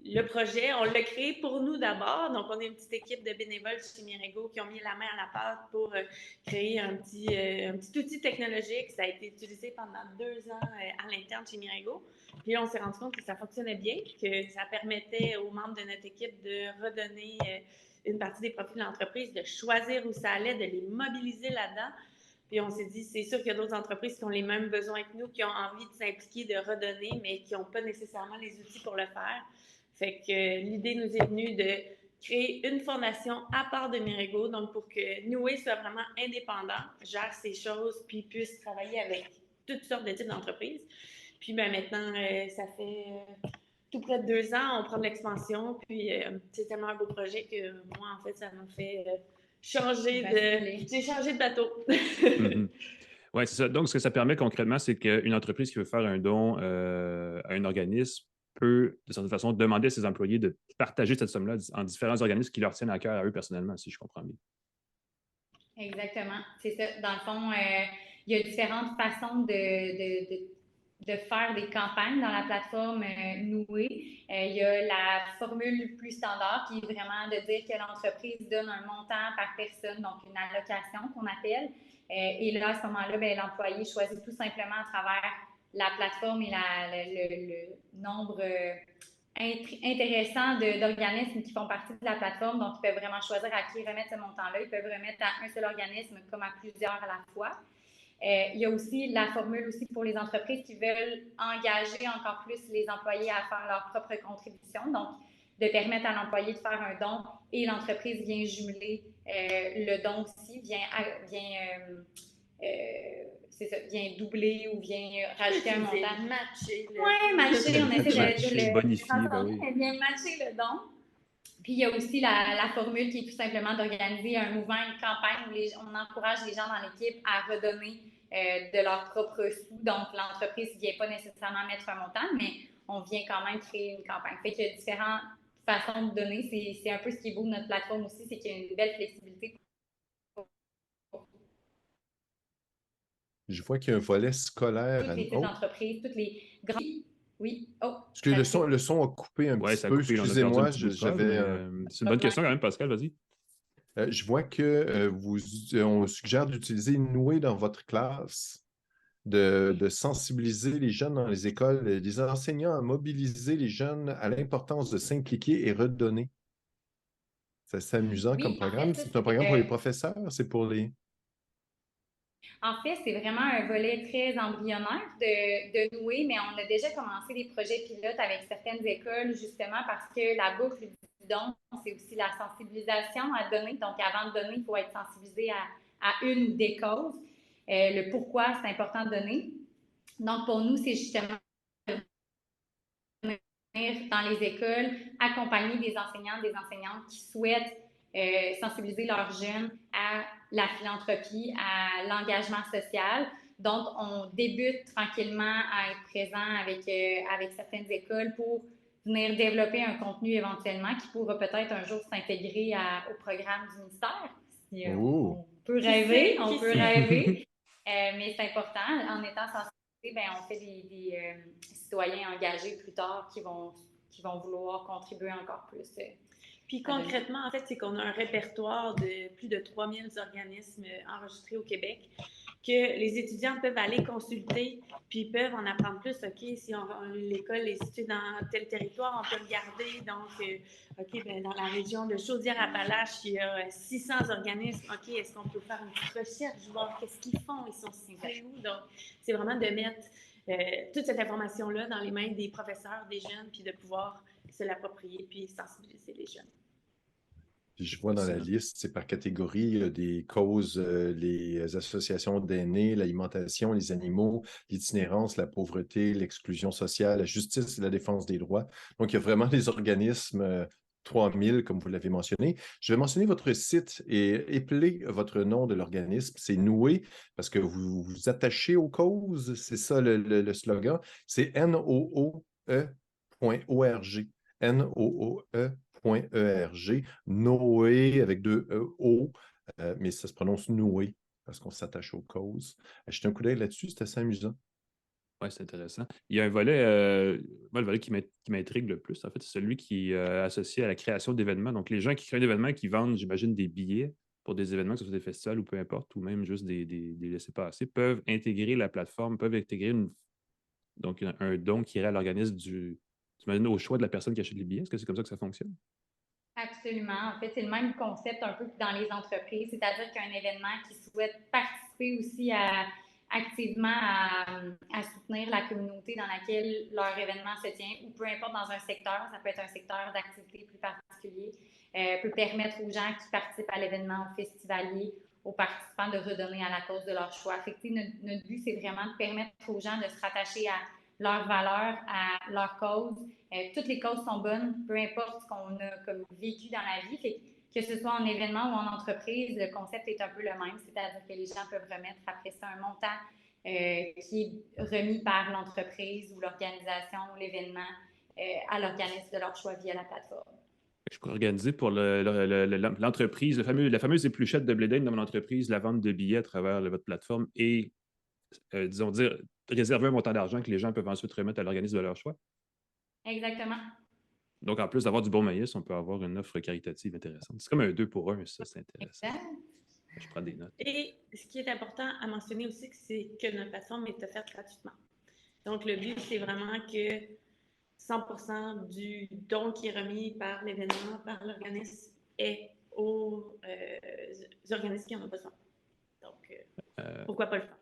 le projet. On l'a créé pour nous d'abord. Donc, on est une petite équipe de bénévoles chez Mirego qui ont mis la main à la pâte pour créer un petit outil technologique. Ça a été utilisé pendant 2 ans à l'interne chez Mirego. Puis là, on s'est rendu compte que ça fonctionnait bien, que ça permettait aux membres de notre équipe de redonner une partie des profits de l'entreprise, de choisir où ça allait, de les mobiliser là-dedans Puis on s'est dit, c'est sûr qu'il y a d'autres entreprises qui ont les mêmes besoins que nous, qui ont envie de s'impliquer, de redonner, mais qui n'ont pas nécessairement les outils pour le faire. Fait que l'idée nous est venue de créer une fondation à part de Mirago, donc pour que Noué soit vraiment indépendant, gère ses choses, puis puisse travailler avec toutes sortes de types d'entreprises. Puis ben, maintenant, ça fait tout près de 2 ans, on prend de l'expansion, puis c'est tellement un beau projet que moi, en fait, ça m'a fait changer de... J'ai changé de bateau. Mm-hmm. Oui, c'est ça. Donc, ce que ça permet concrètement, c'est qu'une entreprise qui veut faire un don à un organisme peut, de certaine façon, demander à ses employés de partager cette somme-là en différents organismes qui leur tiennent à cœur à eux personnellement, si je comprends bien. Exactement. C'est ça. Dans le fond, il y a différentes façons de faire des campagnes dans la plateforme Noué. Il y a la formule plus standard qui est vraiment de dire que l'entreprise donne un montant par personne, donc une allocation qu'on appelle. Et là, à ce moment-là, ben, l'employé choisit tout simplement à travers la plateforme et le nombre intéressant d'organismes qui font partie de la plateforme. Donc, ils peuvent vraiment choisir à qui remettre ce montant-là. Ils peuvent remettre à un seul organisme comme à plusieurs à la fois. Il y a aussi la formule aussi pour les entreprises qui veulent engager encore plus les employés à faire leur propre contribution. Donc, de permettre à l'employé de faire un don et l'entreprise vient jumeler le don aussi, vient doubler ou vient rajouter un montant. Matcher. Oui, matcher, on essaie de bonifier, elle vient matcher le don. Puis il y a aussi la formule qui est tout simplement d'organiser un mouvement, une campagne où on encourage les gens dans l'équipe à redonner de leurs propres sous. Donc, l'entreprise ne vient pas nécessairement mettre un montant, mais on vient quand même créer une campagne. Fait qu'il y a différentes façons de donner. C'est un peu ce qui est beau de notre plateforme aussi, c'est qu'il y a une belle flexibilité. Je vois qu'il y a un volet scolaire. Toutes les petites entreprises, toutes les grandes... Oui. Oh, le son a coupé un petit peu. Excusez-moi, j'avais... C'est une bonne question quand même, Pascal, vas-y. Je vois on suggère d'utiliser Noué dans votre classe, de sensibiliser les jeunes dans les écoles, les enseignants à mobiliser les jeunes à l'importance de s'impliquer et redonner. C'est amusant comme programme. C'est un programme pour les professeurs, c'est pour les... En fait, c'est vraiment un volet très embryonnaire de Noué, mais on a déjà commencé des projets pilotes avec certaines écoles, justement parce que la boucle du don, c'est aussi la sensibilisation à donner. Donc, avant de donner, il faut être sensibilisé à une ou des causes. Le pourquoi, c'est important de donner. Donc, pour nous, c'est justement de venir dans les écoles, accompagner des enseignants, des enseignantes qui souhaitent sensibiliser leurs jeunes à la philanthropie, à l'engagement social. Donc, on débute tranquillement à être présent avec certaines écoles pour venir développer un contenu éventuellement qui pourra peut-être un jour s'intégrer au programme du ministère. Si, on peut rêver, mais c'est important. En étant sensibilisé, ben, on fait des citoyens engagés plus tard qui vont vouloir contribuer encore plus. Puis concrètement, en fait, c'est qu'on a un répertoire de plus de 3000 organismes enregistrés au Québec que les étudiants peuvent aller consulter, puis peuvent en apprendre plus. OK, si l'école est située dans tel territoire, on peut regarder. Donc, OK, ben, dans la région de Chaudière-Appalaches, il y a 600 organismes. OK, est-ce qu'on peut faire une petite recherche, voir qu'est-ce qu'ils font, ils sont situés où? Donc, c'est vraiment de mettre toute cette information-là dans les mains des professeurs, des jeunes, puis de pouvoir se l'approprier, puis sensibiliser les jeunes. Puis je vois dans la liste, c'est par catégorie des causes, les associations d'aînés, l'alimentation, les animaux, l'itinérance, la pauvreté, l'exclusion sociale, la justice et la défense des droits. Donc, il y a vraiment des organismes 3000, comme vous l'avez mentionné. Je vais mentionner votre site et épeler votre nom de l'organisme. C'est Noué, parce que vous vous attachez aux causes. C'est ça le slogan. C'est nooe.org. Nooe.org, Noé avec 2 O, mais ça se prononce Noué parce qu'on s'attache aux causes. Jetez un coup d'œil là-dessus, c'est assez amusant. Oui, c'est intéressant. Il y a un volet, moi, le volet qui m'intrigue le plus, en fait, c'est celui qui est associé à la création d'événements. Donc, les gens qui créent un événement, qui vendent, j'imagine, des billets pour des événements, que ce soit des festivals ou peu importe, ou même juste des laissez-passer, peuvent intégrer la plateforme, peuvent intégrer donc un don qui irait à l'organisme j'imagine, au choix de la personne qui achète les billets. Est-ce que c'est comme ça que ça fonctionne? Absolument. En fait, c'est le même concept un peu que dans les entreprises, c'est-à-dire qu'un événement qui souhaite participer participer aussi activement à soutenir la communauté dans laquelle leur événement se tient, ou peu importe dans un secteur, ça peut être un secteur d'activité plus particulier, peut permettre aux gens qui participent à l'événement, aux festivaliers, aux participants de redonner à la cause de leur choix. Fait que, notre but, c'est vraiment de permettre aux gens de se rattacher à leurs valeurs, à leur cause. Toutes les causes sont bonnes, peu importe ce qu'on a comme vécu dans la vie. Fait que ce soit en événement ou en entreprise, le concept est un peu le même, c'est-à-dire que les gens peuvent remettre après ça un montant qui est remis par l'entreprise ou l'organisation ou l'événement à l'organisme de leur choix via la plateforme. Je pourrais organiser pour l'entreprise, la fameuse épluchette de blé d'Inde dans mon entreprise, la vente de billets à travers votre plateforme et, disons dire, réserver un montant d'argent que les gens peuvent ensuite remettre à l'organisme de leur choix. Exactement. Donc, en plus d'avoir du bon maïs, on peut avoir une offre caritative intéressante. C'est comme un 2 pour 1, ça, c'est intéressant. Exact. Je prends des notes. Et ce qui est important à mentionner aussi, c'est que notre plateforme est offerte gratuitement. Donc, le but, c'est vraiment que 100% du don qui est remis par l'événement, par l'organisme, est aux organismes qui en ont besoin. Donc, pourquoi pas le faire?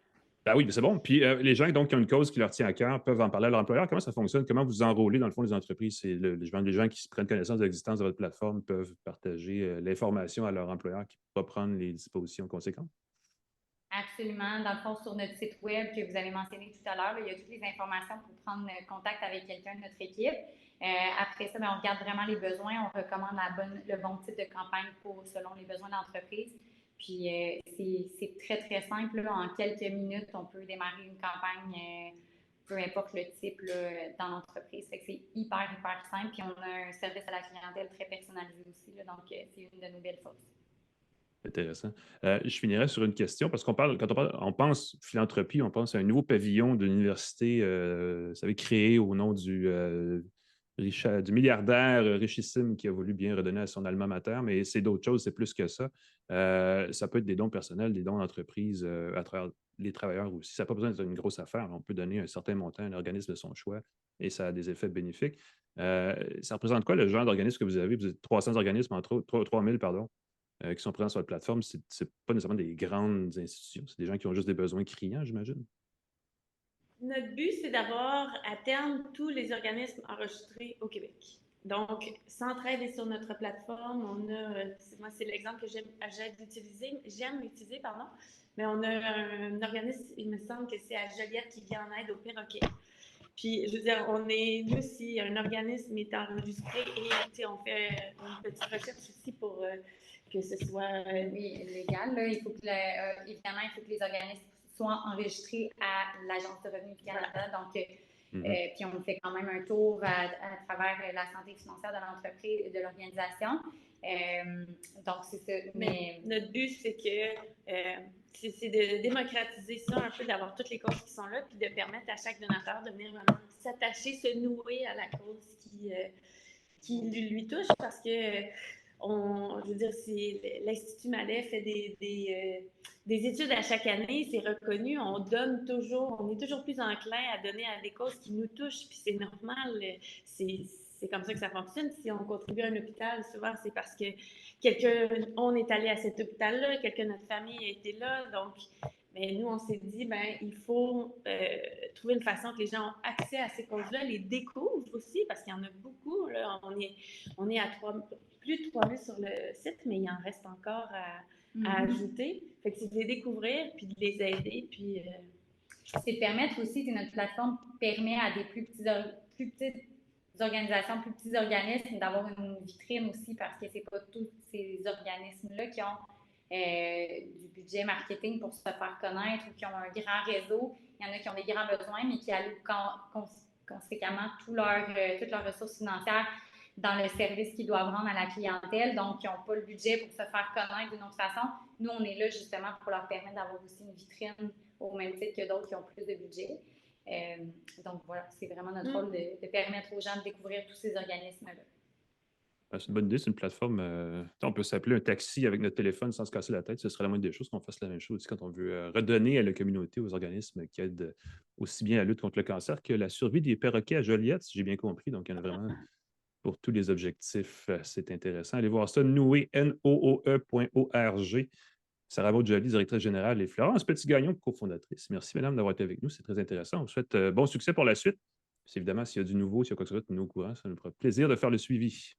Ben oui, mais c'est bon. Puis les gens donc, qui ont une cause qui leur tient à cœur peuvent en parler à leur employeur. Comment ça fonctionne? Comment vous enrôlez dans le fond des entreprises? C'est les gens qui prennent connaissance de l'existence de votre plateforme peuvent partager l'information à leur employeur qui pourra prendre les dispositions conséquentes? Absolument. Dans le fond, sur notre site web que vous avez mentionné tout à l'heure, il y a toutes les informations pour prendre contact avec quelqu'un de notre équipe. Après ça, on regarde vraiment les besoins. On recommande le bon type de campagne selon les besoins de l'entreprise. Puis, c'est très, très simple. Là. En quelques minutes, on peut démarrer une campagne, peu importe le type là, dans l'entreprise. Fait que c'est hyper, hyper simple. Puis, on a un service à la clientèle très personnalisé aussi. Là, donc, c'est une de nos belles forces. Intéressant. Je finirai sur une question parce on pense philanthropie, on pense à un nouveau pavillon de l'université, vous savez, créé au nom du milliardaire richissime qui a voulu bien redonner à son alma mater, mais c'est d'autres choses, c'est plus que ça. Ça peut être des dons personnels, des dons d'entreprise à travers les travailleurs aussi. Ça n'a pas besoin d'être une grosse affaire. On peut donner un certain montant à un organisme de son choix et ça a des effets bénéfiques. Ça représente quoi le genre d'organisme que vous avez? Vous avez 300 organismes, entre autres, 3000, pardon. Qui sont présents sur votre plateforme, ce n'est pas nécessairement des grandes institutions, c'est des gens qui ont juste des besoins criants, j'imagine. Notre but, c'est d'avoir à terme tous les organismes enregistrés au Québec. Donc, s'entraider sur notre plateforme, moi c'est l'exemple que j'aime utiliser, mais on a un organisme, il me semble que c'est à Joliette qui vient en aide aux perroquets. Puis, je veux dire, nous aussi, un organisme est enregistré et on fait une petite recherche aussi pour que ce soit légal. Là. Évidemment, il faut que les organismes soient enregistrés à l'Agence de revenus du Canada. Donc, puis on fait quand même un tour à travers la santé financière de l'entreprise, de l'organisation. Donc, c'est ça. Mais notre but, c'est de démocratiser ça un peu, d'avoir toutes les causes qui sont là, puis de permettre à chaque donateur de venir vraiment s'attacher, se nouer à la cause qui lui touche, parce que je veux dire, l'Institut Malais fait des études à chaque année, c'est reconnu, on est toujours plus enclin à donner à des causes qui nous touchent, puis c'est normal, c'est comme ça que ça fonctionne. Si on contribue à un hôpital, souvent c'est parce que on est allé à cet hôpital-là, quelqu'un de notre famille a été là, donc mais nous, on s'est dit, il faut trouver une façon que les gens ont accès à ces causes-là, les découvrent aussi, parce qu'il y en a beaucoup. Là, on est à plus de 3000 sur le site, mais il en reste encore à ajouter. Fait que c'est de les découvrir, puis de les aider, puis... C'est de permettre aussi que notre plateforme permet à des plus petites organisations, plus petits organismes, d'avoir une vitrine aussi, parce que c'est pas tous ces organismes-là qui ont du budget marketing pour se faire connaître ou qui ont un grand réseau. Il y en a qui ont des grands besoins, mais qui allouent conséquemment toutes leurs ressources financières dans le service qu'ils doivent rendre à la clientèle, donc qui n'ont pas le budget pour se faire connaître d'une autre façon. Nous, on est là justement pour leur permettre d'avoir aussi une vitrine au même titre que d'autres qui ont plus de budget. Donc voilà, c'est vraiment notre rôle de permettre aux gens de découvrir tous ces organismes-là. C'est une bonne idée, c'est une plateforme. On peut s'appeler un taxi avec notre téléphone sans se casser la tête. Ce serait la moindre des choses qu'on fasse la même chose aussi quand on veut redonner à la communauté, aux organismes qui aident aussi bien à la lutte contre le cancer que la survie des perroquets à Joliette, si j'ai bien compris. Donc, il y en a vraiment pour tous les objectifs. C'est intéressant. Allez voir ça, noué, nooe.org. Sarah Maud-Joly, directrice générale, et Florence Petit-Gagnon, cofondatrice. Merci, mesdames, d'avoir été avec nous. C'est très intéressant. On vous souhaite bon succès pour la suite. Puis, évidemment, s'il y a du nouveau, s'il y a quoi que ce soit, tenez-nous au courant. Ça nous fera plaisir de faire le suivi.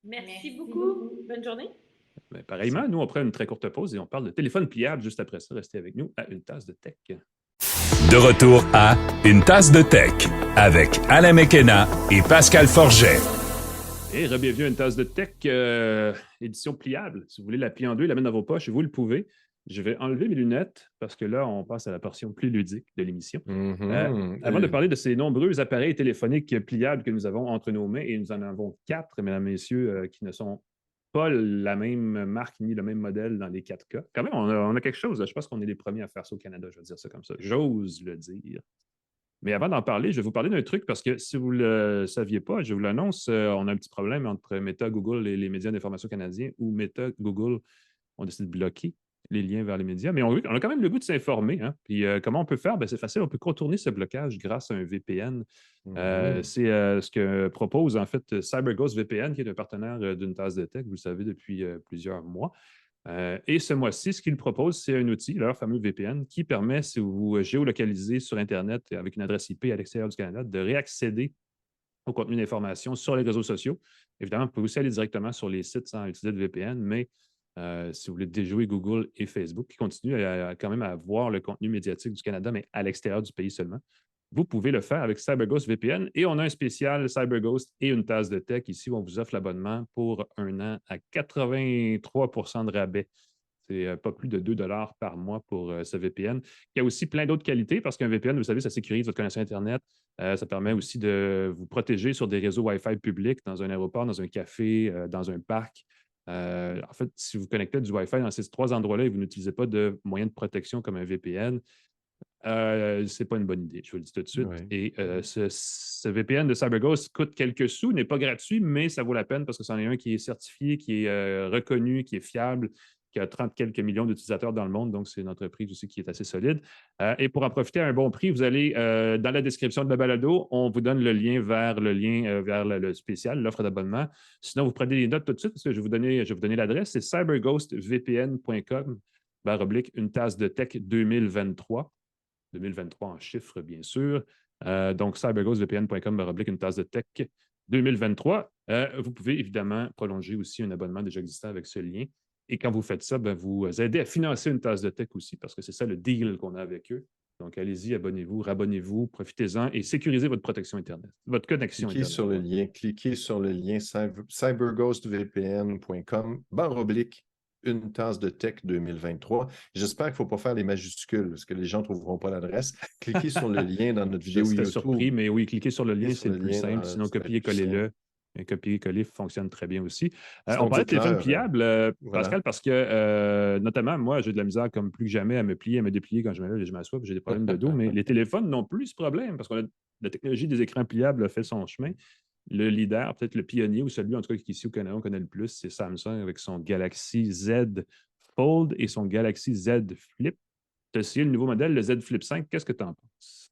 Merci beaucoup. Bonne journée. Ben, pareillement, nous, on prend une très courte pause et on parle de téléphone pliable juste après ça. Restez avec nous à Une tasse de tech. De retour à Une tasse de tech avec Alain Mekena et Pascal Forget. Et bienvenue à Une tasse de tech, édition pliable. Si vous voulez la plier en deux, la mettre dans vos poches, vous le pouvez. Je vais enlever mes lunettes parce que là, on passe à la portion plus ludique de l'émission. Avant de parler de ces nombreux appareils téléphoniques pliables que nous avons entre nos mains, et nous en avons 4, mesdames et messieurs, qui ne sont pas la même marque ni le même modèle dans les 4 cas. Quand même, on a quelque chose. Là. Je pense qu'on est les premiers à faire ça au Canada, je vais dire ça comme ça. J'ose le dire. Mais avant d'en parler, je vais vous parler d'un truc parce que si vous ne le saviez pas, je vous l'annonce, on a un petit problème entre Meta, Google et les médias d'information canadiens où Meta, Google ont décidé de bloquer les liens vers les médias. Mais on a quand même le goût de s'informer. Hein? Puis comment on peut faire? C'est facile, on peut contourner ce blocage grâce à un VPN. C'est ce que propose en fait CyberGhost VPN, qui est un partenaire d'une tasse de tech, vous le savez, depuis plusieurs mois. Et ce mois-ci, ce qu'ils proposent, c'est un outil, leur fameux VPN, qui permet, si vous géolocalisez sur Internet avec une adresse IP à l'extérieur du Canada, de réaccéder au contenu d'information sur les réseaux sociaux. Évidemment, vous pouvez aussi aller directement sur les sites sans utiliser de VPN, mais si vous voulez déjouer Google et Facebook, qui continuent quand même à voir le contenu médiatique du Canada, mais à l'extérieur du pays seulement, vous pouvez le faire avec CyberGhost VPN. Et on a un spécial CyberGhost et une tasse de tech ici où on vous offre l'abonnement pour 1 an à 83 % de rabais. C'est pas plus de 2 $ par mois pour ce VPN. Il y a aussi plein d'autres qualités parce qu'un VPN, vous savez, ça sécurise votre connexion Internet. Ça permet aussi de vous protéger sur des réseaux Wi-Fi publics dans un aéroport, dans un café, dans un parc. En fait, si vous connectez du Wi-Fi dans ces 3 endroits-là et vous n'utilisez pas de moyen de protection comme un VPN, ce n'est pas une bonne idée, je vous le dis tout de suite. Ouais. Et ce VPN de CyberGhost coûte quelques sous, n'est pas gratuit, mais ça vaut la peine parce que c'en est un qui est certifié, qui est reconnu, qui est fiable, qui a 30 quelques millions d'utilisateurs dans le monde. Donc, c'est une entreprise aussi qui est assez solide. Et pour en profiter à un bon prix, vous allez dans la description de la balado, on vous donne le lien vers le spécial, l'offre d'abonnement. Sinon, vous prenez les notes tout de suite parce que je vais vous donner l'adresse. C'est cyberghostvpn.com/, une tasse de tech 2023. 2023 en chiffres, bien sûr. Donc, cyberghostvpn.com/, une tasse de tech 2023. Vous pouvez évidemment prolonger aussi un abonnement déjà existant avec ce lien. Et quand vous faites ça, vous aidez à financer une tasse de tech aussi, parce que c'est ça le deal qu'on a avec eux. Donc, allez-y, abonnez-vous, rabonnez-vous, profitez-en et sécurisez votre protection Internet, votre connexion Cliquez Internet. Cliquez sur le lien cyberghostvpn.com/ une tasse de tech 2023. J'espère qu'il ne faut pas faire les majuscules parce que les gens ne trouveront pas l'adresse. Cliquez sur le lien dans notre vidéo Je serais YouTube. surpris, mais oui, cliquez sur le lien, Cliquez sur c'est le le plus lien simple. Sinon, copier-coller-le. Un copier-coller fonctionne très bien aussi. On parlait de téléphone pliable, voilà. Pascal, parce que notamment, moi, j'ai de la misère comme plus que jamais à me plier, à me déplier quand je me lève et je m'assois, puis j'ai des problèmes de dos, mais les téléphones n'ont plus ce problème parce que la technologie des écrans pliables a fait son chemin. Le leader, peut-être le pionnier ou celui, en tout cas, qu'ici au Canada, on connaît le plus, c'est Samsung avec son Galaxy Z Fold et son Galaxy Z Flip. Tu as essayé le nouveau modèle, le Z Flip 5. Qu'est-ce que tu en penses?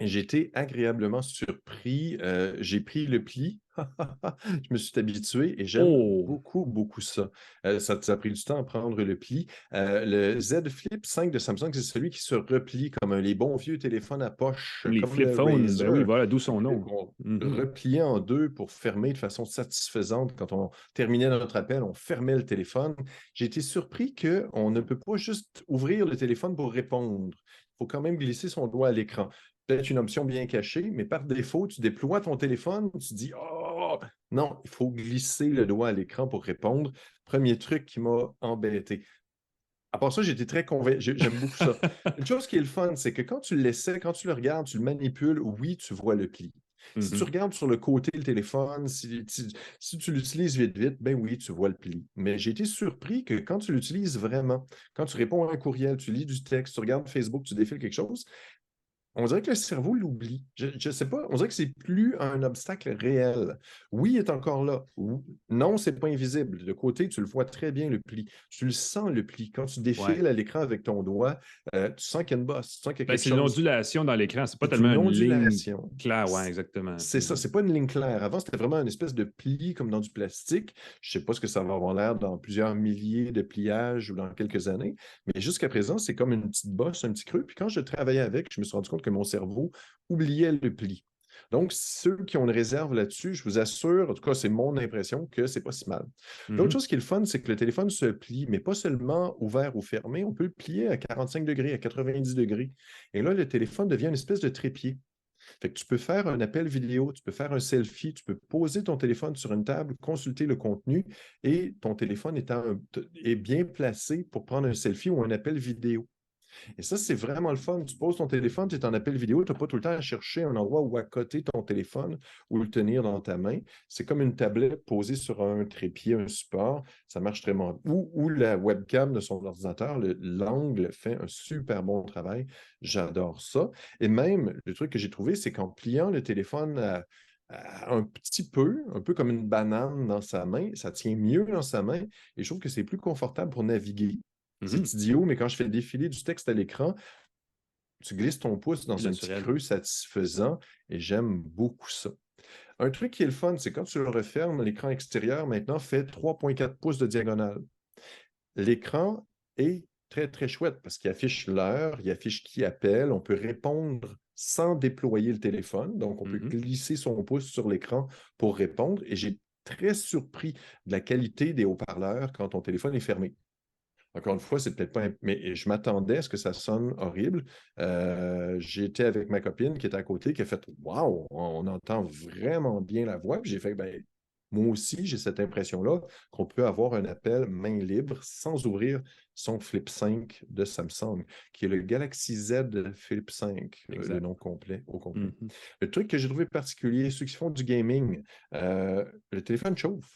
J'ai été agréablement surpris. J'ai pris le pli. Je me suis habitué et j'aime beaucoup, beaucoup ça. Ça a pris du temps à prendre le pli. Le Z Flip 5 de Samsung, c'est celui qui se replie comme les bons vieux téléphones à poche. Comme les flip phones, ben oui, voilà, d'où son nom. On repliait en deux pour fermer de façon satisfaisante. Quand on terminait notre appel, on fermait le téléphone. J'ai été surpris qu'on ne peut pas juste ouvrir le téléphone pour répondre. Il faut quand même glisser son doigt à l'écran. Peut-être une option bien cachée, mais par défaut, tu déploies ton téléphone, tu dis « Oh! » Non, il faut glisser le doigt à l'écran pour répondre. Premier truc qui m'a embêté. À part ça, j'étais très convaincu. J'aime beaucoup ça. Une chose qui est le fun, c'est que quand tu l'essaies, quand tu le regardes, tu le manipules, oui, tu vois le pli. Si tu regardes sur le côté le téléphone, si tu l'utilises vite, ben oui, tu vois le pli. Mais j'ai été surpris que quand tu l'utilises vraiment, quand tu réponds à un courriel, tu lis du texte, tu regardes Facebook, tu défiles quelque chose, On dirait que le cerveau l'oublie. Je ne sais pas, on dirait que c'est plus un obstacle réel. Oui, il est encore là. Non, c'est pas invisible. De côté, tu le vois très bien, le pli. Tu le sens, le pli. Quand tu Ouais. défiles à l'écran avec ton doigt, tu sens qu'il y a une bosse, tu sens qu'il y a Ben, quelque c'est une chose. ondulation dans l'écran, c'est pas C'est tellement une une ligne ondulation. claire, ouais, exactement. C'est ça, c'est pas une ligne claire. Avant, c'était vraiment une espèce de pli comme dans du plastique. Je sais pas ce que ça va avoir l'air dans plusieurs milliers de pliages ou dans quelques années, mais jusqu'à présent, c'est comme une petite bosse, un petit creux. Puis quand je travaillais avec, je me suis rendu compte que mon cerveau oubliait le pli. Donc, ceux qui ont une réserve là-dessus, je vous assure, en tout cas, c'est mon impression que c'est pas si mal. L'autre Mhm. chose qui est le fun, c'est que le téléphone se plie, mais pas seulement ouvert ou fermé, on peut le plier à 45 degrés, à 90 degrés. Et là, le téléphone devient une espèce de trépied. Fait que tu peux faire un appel vidéo, tu peux faire un selfie, tu peux poser ton téléphone sur une table, consulter le contenu et ton téléphone est bien placé pour prendre un selfie ou un appel vidéo. Et ça, c'est vraiment le fun. Tu poses ton téléphone, tu es en appel vidéo, tu n'as pas tout le temps à chercher un endroit où accoter ton téléphone ou le tenir dans ta main. C'est comme une tablette posée sur un trépied, un support. Ça marche très bien. Ou la webcam de son ordinateur, l'angle fait un super bon travail. J'adore ça. Et même, le truc que j'ai trouvé, c'est qu'en pliant le téléphone un petit peu, un peu comme une banane dans sa main, ça tient mieux dans sa main et je trouve que c'est plus confortable pour naviguer. Mhm. C'est idiot, mais quand je fais défiler du texte à l'écran, tu glisses ton pouce Plus dans un petit naturel. creux satisfaisant et j'aime beaucoup ça. Un truc qui est le fun, c'est quand tu le refermes, l'écran extérieur maintenant fait 3,4 pouces de diagonale. L'écran est très, très chouette parce qu'il affiche l'heure, il affiche qui appelle, on peut répondre sans déployer le téléphone. Donc, on peut Mhm. glisser son pouce sur l'écran pour répondre. Et j'ai très surpris de la qualité des haut-parleurs quand ton téléphone est fermé. Encore une fois, c'est peut-être pas. Mais je m'attendais à ce que ça sonne horrible. J'étais avec ma copine qui était à côté, qui a fait waouh, on entend vraiment bien la voix. Puis j'ai fait ben, moi aussi, j'ai cette impression-là qu'on peut avoir un appel main libre sans ouvrir son Flip 5 de Samsung, qui est le Galaxy Z Flip 5, le Exact. nom complet, au complet. Mhm. Le truc que j'ai trouvé particulier, ceux qui font du gaming, le téléphone chauffe.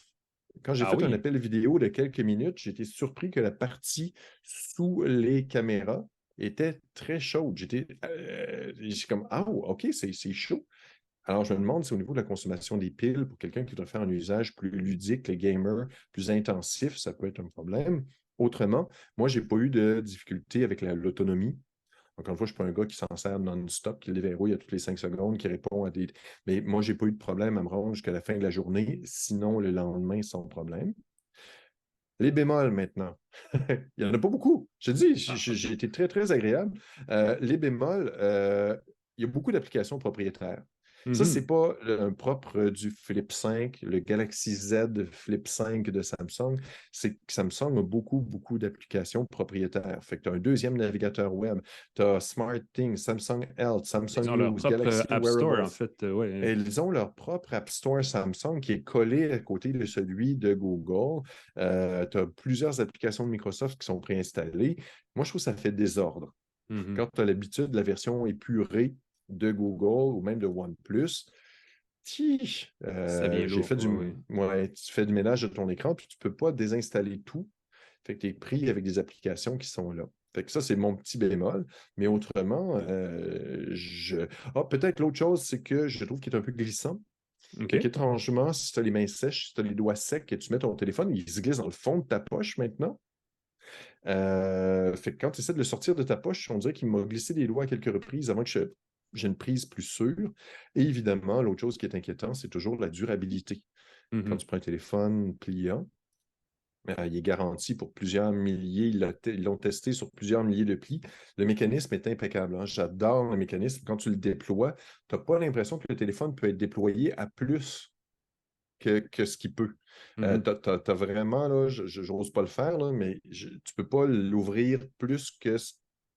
Quand j'ai Ah fait un oui. appel vidéo de quelques minutes, j'ai été surpris que la partie sous les caméras était très chaude. J'étais comme, ah, OK, c'est chaud. Alors, je me demande si au niveau de la consommation des piles, pour quelqu'un qui voudrait faire un usage plus ludique, les gamers, plus intensif, ça peut être un problème. Autrement, moi, je n'ai pas eu de difficulté avec l'autonomie. Encore une fois, je ne suis pas un gars qui s'en sert non-stop, qui le déverrouille à toutes les 5 secondes, qui répond à des. Mais moi, je n'ai pas eu de problème à me rendre jusqu'à la fin de la journée, sinon le lendemain, sans problème. Les bémols maintenant. Il n'y en a pas beaucoup. Je te dis, j'ai été très, très agréable. Les bémols, il y a beaucoup d'applications propriétaires. Ça, ce Mhm. n'est pas un propre du Flip 5, le Galaxy Z Flip 5 de Samsung. C'est que Samsung a beaucoup, beaucoup d'applications propriétaires. Fait que tu as un deuxième navigateur web, tu as SmartThings, Samsung Health, Samsung Ils ont leur News, propre Galaxy App Store, en Wearables. fait. Ouais. Et ils ont leur propre App Store Samsung qui est collé à côté de celui de Google. Tu as plusieurs applications de Microsoft qui sont préinstallées. Moi, je trouve que ça fait désordre. Mhm. Quand tu as l'habitude de la version épurée de Google ou même de OnePlus, Ça vient j'ai lourd. fait Ouais. ouais, tu fais du ménage de ton écran, puis tu ne peux pas désinstaller tout. Fait que tu es pris avec des applications qui sont là. Fait que ça, c'est mon petit bémol. Mais autrement, peut-être l'autre chose, c'est que je trouve qu'il est un peu glissant. Fait OK. qu'étrangement, si tu as les mains sèches, si tu as les doigts secs et tu mets ton téléphone, il se glisse dans le fond de ta poche maintenant. Fait que quand tu essaies de le sortir de ta poche, on dirait qu'il m'a glissé les doigts à quelques reprises avant que j'ai une prise plus sûre. Et évidemment, l'autre chose qui est inquiétant, c'est toujours la durabilité. Quand Mhm. tu prends un téléphone pliant, il est garanti pour plusieurs milliers, ils l'ont testé sur plusieurs milliers de plis. Le mécanisme est impeccable, hein. J'adore le mécanisme. Quand tu le déploies, tu n'as pas l'impression que le téléphone peut être déployé à plus que ce qu'il peut. Mhm. Tu as vraiment, là, je n'ose pas le faire, là, mais tu ne peux pas l'ouvrir plus que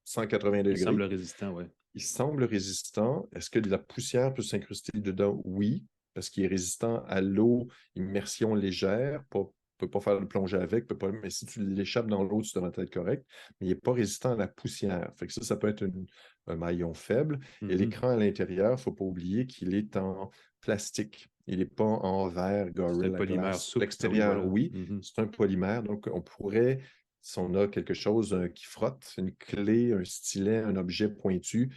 180 Il semble degrés. résistant, ouais. Il semble résistant. Est-ce que de la poussière peut s'incruster dedans? Oui, parce qu'il est résistant à l'eau, immersion légère, pas ne peut pas faire le plongée avec, mais si tu l'échappes dans l'eau, tu devrais être correct, mais il n'est pas résistant à la poussière. Fait que ça peut être un maillon faible. Et Mhm. l'écran à l'intérieur, il ne faut pas oublier qu'il est en plastique. Il n'est pas en verre C'est un Gorilla polymère Glass. souple. Ah oui, L'extérieur, voilà. oui, Mhm. c'est un polymère. Donc, on pourrait, si on a quelque chose qui frotte, une clé, un stylet, un objet pointu,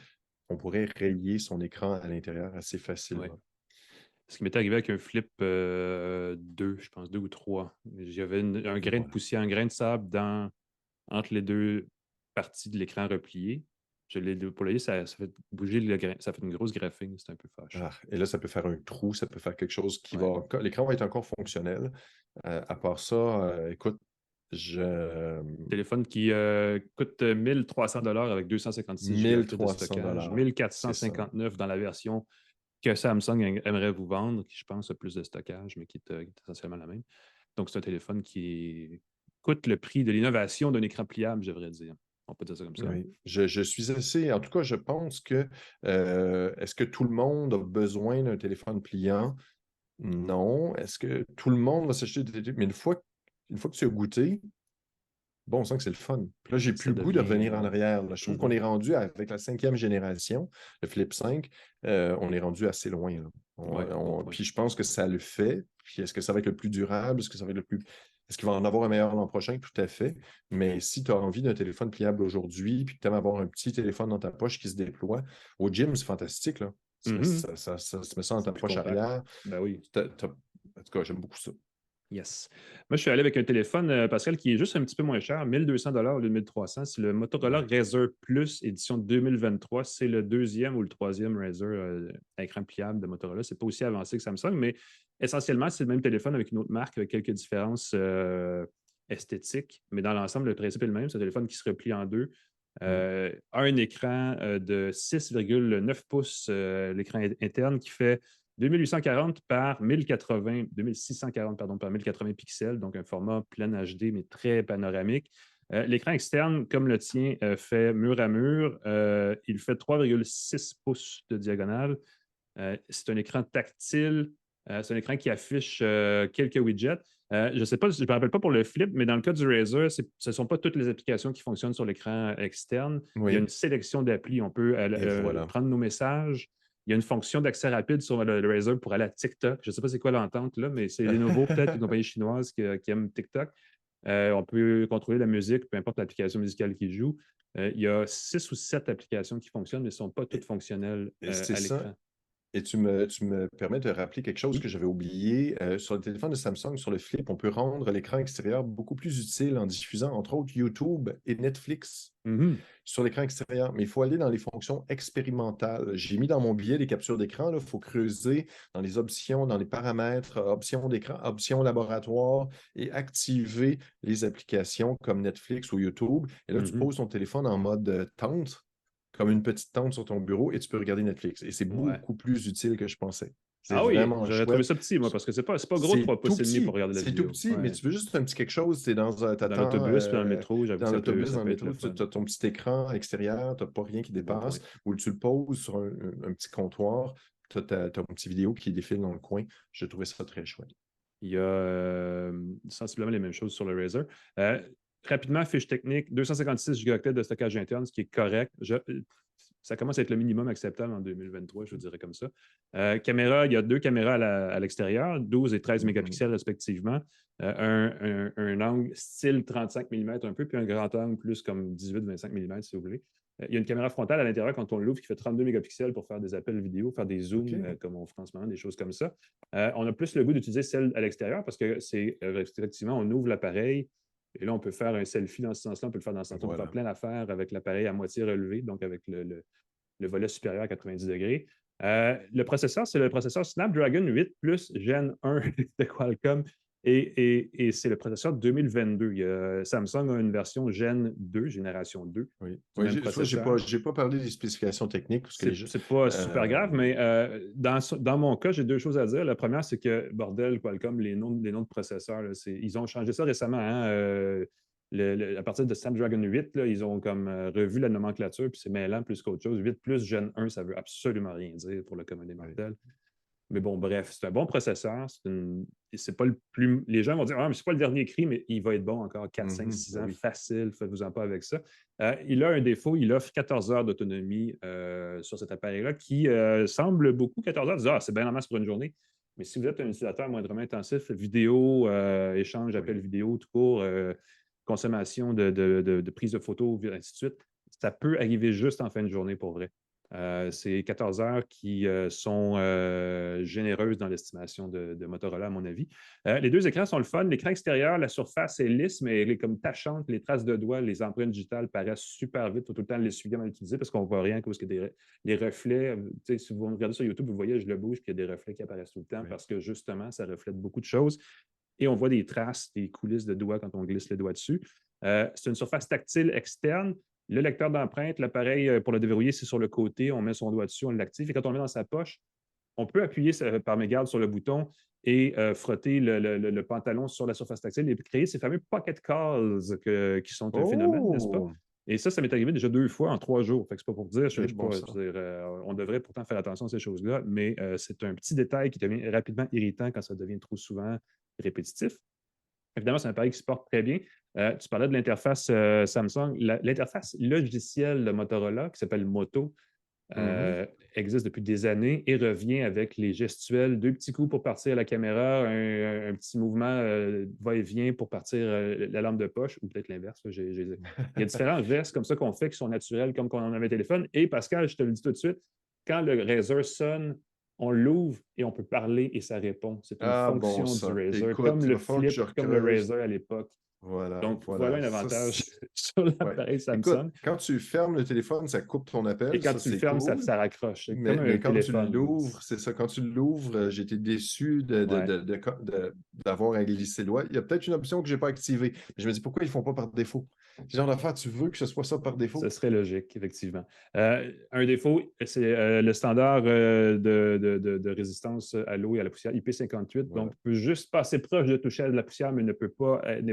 on pourrait rayer son écran à l'intérieur assez Ouais. facilement. Ce qui m'était arrivé avec un Flip 2, je pense, 2 ou 3. J'avais un grain de Voilà. poussière, un grain de sable entre les deux parties de l'écran replié. Je l'ai déployé, ça fait bouger le grain, ça fait une grosse graphing, c'est un peu fâcheux. Et là, ça peut faire un trou, ça peut faire quelque chose qui Ouais. va... L'écran va être encore fonctionnel. À part ça, écoute, je... Téléphone qui coûte 1300 $ avec 256 Go de 1300 stockage, c'est ça. 1459 dans la version que Samsung aimerait vous vendre, qui, je pense, a plus de stockage, mais qui est essentiellement la même. Donc, c'est un téléphone qui coûte le prix de l'innovation d'un écran pliable, je devrais dire. On peut dire ça comme ça. Oui, je suis assez... En tout cas, je pense que... est-ce que tout le monde a besoin d'un téléphone pliant? Non. Est-ce que tout le monde va s'acheter des téléphones? Mais une fois que tu as goûté, bon, on sent que c'est le fun. Puis là, j'ai plus Ça le goût de devient... revenir en arrière. Là. Je trouve qu'on Mhm. est rendu avec la 5e génération, le Flip 5, on est rendu assez loin. Là. Ouais, bon point. Puis je pense que ça le fait. Puis est-ce que ça va être le plus durable? Est-ce que ça va être le plus... Est-ce qu'il va en avoir un meilleur l'an prochain? Tout à fait. Mais si tu as envie d'un téléphone pliable aujourd'hui, puis que tu aimes avoir un petit téléphone dans ta poche qui se déploie, au gym, c'est fantastique. Là. Tu mets Mhm. ça met ça dans ta Plus poche compact. arrière. Ben oui. En tout cas, j'aime beaucoup ça. Yes. Moi, je suis allé avec un téléphone, Pascal, qui est juste un petit peu moins cher, 1200 $ au lieu de 1300. C'est le Motorola Razr Plus édition 2023. C'est le deuxième ou le troisième Razr à écran pliable de Motorola. C'est pas aussi avancé que Samsung, mais essentiellement, c'est le même téléphone avec une autre marque, avec quelques différences esthétiques. Mais dans l'ensemble, le principe est le même. C'est un téléphone qui se replie en deux. Un écran de 6,9 pouces, l'écran interne qui fait 2840 par 2640 par 1080 pixels, donc un format plein HD, mais très panoramique. L'écran externe, comme le tien, fait mur à mur. Il fait 3,6 pouces de diagonale. C'est un écran tactile. C'est un écran qui affiche quelques widgets. Je ne sais pas, je ne me rappelle pas pour le Flip, mais dans le cas du Razer, ce ne sont pas toutes les applications qui fonctionnent sur l'écran externe. Oui. Il y a une sélection d'applis. On peut voilà. prendre nos messages. Il y a une fonction d'accès rapide sur le Razer pour aller à TikTok. Je ne sais pas c'est quoi l'entente, là, mais c'est Lenovo, peut-être une compagnie chinoise qui aime TikTok. On peut contrôler la musique, peu importe l'application musicale qui joue. Il y a 6 ou 7 applications qui fonctionnent, mais ne sont pas toutes fonctionnelles C'est à ça. l'écran. Et tu me permets de rappeler quelque chose Oui. que j'avais oublié. Sur le téléphone de Samsung, sur le Flip, on peut rendre l'écran extérieur beaucoup plus utile en diffusant, entre autres, YouTube et Netflix sur l'écran extérieur. Mais il faut aller dans les fonctions expérimentales. J'ai mis dans mon billet des captures d'écran. Il faut creuser dans les options, dans les paramètres, options d'écran, options laboratoire et activer les applications comme Netflix ou YouTube. Et là, tu poses ton téléphone en mode tente, comme une petite tente sur ton bureau, et tu peux regarder Netflix. Et c'est beaucoup plus utile que je pensais. C'est Ah oui, vraiment j'aurais trouvé chouette. ça petit, moi, parce que c'est pas gros C'est 3 tout pouces et demi pour petit. regarder la C'est vidéo. tout petit, mais Ouais. tu veux juste un petit quelque chose. Tu es dans Dans l'autobus, puis dans le métro, j'avoue que dans ça l'autobus, peut dans le être métro, le tu fun. as ton petit écran extérieur, tu n'as pas rien qui Bon dépasse, point. ou tu le poses sur un petit comptoir, tu as ton petit vidéo qui défile dans le coin. Je trouvais ça très chouette. Il y a sensiblement les mêmes choses sur le Razer. Rapidement, fiche technique, 256 Go de stockage interne, ce qui est correct. Ça commence à être le minimum acceptable en 2023, je vous dirais comme ça. Caméra, il y a 2 caméras à l'extérieur, 12 et 13 mégapixels respectivement. Un angle style 35 mm un peu, puis un grand angle plus comme 18-25 mm si vous voulez. Il y a une caméra frontale à l'intérieur quand on l'ouvre qui fait 32 mégapixels pour faire des appels vidéo, faire des zooms comme on fait en ce moment, des choses comme ça. On a plus le goût d'utiliser celle à l'extérieur parce que c'est effectivement, on ouvre l'appareil et là, on peut faire un selfie dans ce sens-là, on peut le faire dans ce sens-là, on peut faire plein d'affaires avec l'appareil à moitié relevé, donc avec le volet supérieur à 90 degrés. Le processeur, c'est le processeur Snapdragon 8 Plus Gen 1 de Qualcomm et c'est le processeur 2022. Samsung a une version Gen 2, génération 2. Oui, je n'ai pas parlé des spécifications techniques. Parce que c'est pas super grave, mais dans mon cas, j'ai 2 choses à dire. La première, c'est que, bordel, Qualcomm, les noms de processeurs, là, ils ont changé ça récemment. Hein, à partir de Snapdragon 8, là, ils ont comme revu la nomenclature, puis c'est mêlant plus qu'autre chose. 8 plus Gen 1, ça veut absolument rien dire pour le commun des mortels. Mais bon, bref, c'est un bon processeur. C'est pas le plus. Les gens vont dire, ah, mais c'est pas le dernier cri, mais il va être bon encore 4, 5, 6 ans, facile, faites-vous-en pas avec ça. Il a un défaut, il offre 14 heures d'autonomie sur cet appareil-là, qui semble beaucoup, 14 heures, c'est bien en masse pour une journée. Mais si vous êtes un utilisateur moindrement intensif, vidéo, échange, appel vidéo, tout court, consommation de prise de photos, ainsi de suite, ça peut arriver juste en fin de journée pour vrai. C'est 14 heures qui sont généreuses dans l'estimation de Motorola, à mon avis. Les deux écrans sont le fun. L'écran extérieur, la surface est lisse, mais elle est comme tachante. Les traces de doigts, les empreintes digitales paraissent super vite. Il faut tout le temps l'essuyer avant d'utiliser parce qu'on ne voit rien à cause qu'il y a des reflets. Si vous regardez sur YouTube, vous voyez, je le bouge, puis il y a des reflets qui apparaissent tout le temps parce que justement, ça reflète beaucoup de choses. Et on voit des traces, des coulisses de doigts quand on glisse le doigt dessus. C'est une surface tactile externe. Le lecteur d'empreinte, l'appareil pour le déverrouiller, c'est sur le côté. On met son doigt dessus, on l'active. Et quand on le met dans sa poche, on peut appuyer par mégarde sur le bouton et frotter le pantalon sur la surface tactile et créer ces fameux pocket calls qui sont un phénomène, n'est-ce pas? Oh! Et ça m'est arrivé déjà 2 fois en 3 jours. Fait que c'est pas pour dire, C'est bon, ça. on devrait pourtant faire attention à ces choses-là, mais c'est un petit détail qui devient rapidement irritant quand ça devient trop souvent répétitif. Évidemment, c'est un appareil qui se porte très bien. Tu parlais de l'interface Samsung. L'interface logicielle de Motorola, qui s'appelle Moto, existe depuis des années et revient avec les gestuels, 2 petits coups pour partir la caméra, un petit mouvement va-et-vient pour partir la lampe de poche, ou peut-être l'inverse. Il y a différents gestes comme ça qu'on fait qui sont naturels, comme quand on avait un téléphone. Et Pascal, je te le dis tout de suite, quand le Razer sonne, on l'ouvre et on peut parler et ça répond. C'est une Ah, bon, fonction du ça. Razer, Écoute, comme il le va falloir que je Flip, comme le recreuse. Razer à l'époque. Voilà, Donc, voilà voilà. un Ça, avantage sur ouais. l'appareil Écoute, Samsung. quand tu fermes le téléphone, ça coupe ton Et appel. quand Ça, tu le c'est fermes, cool. ça raccroche. C'est comme un Mais quand tu téléphone. l'ouvres, c'est ça, quand tu l'ouvres, j'étais déçu Ouais. d'avoir à glisser le doigt. Il y a peut-être une option que je n'ai pas activée. Mais je me dis, pourquoi ils ne font pas par défaut? Ce genre d'affaire, tu veux que ce soit ça par défaut? Ce serait logique, effectivement. Un défaut, c'est le standard de résistance à l'eau et à la poussière, IP58. Voilà. Donc, il peut juste passer proche de toucher à de la poussière, mais n'est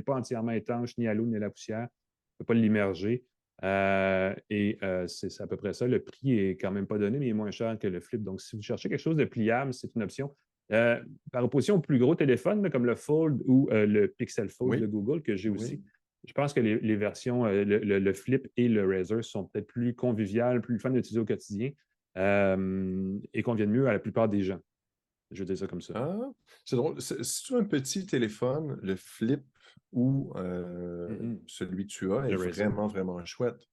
pas entièrement étanche ni à l'eau ni à la poussière. On ne peut pas l'immerger. C'est à peu près ça. Le prix est quand même pas donné, mais il est moins cher que le Flip. Donc, si vous cherchez quelque chose de pliable, c'est une option. Par opposition aux plus gros téléphones, comme le Fold ou le Pixel Fold de Oui, Google, que j'ai oui. aussi, je pense que les versions, le Flip et le Razer sont peut-être plus conviviales, plus fun d'utiliser au quotidien et conviennent mieux à la plupart des gens. Je veux dire ça comme ça. Ah, c'est drôle. Si tu as un petit téléphone, le Flip ou celui que tu as est Le Razer. vraiment, vraiment chouette.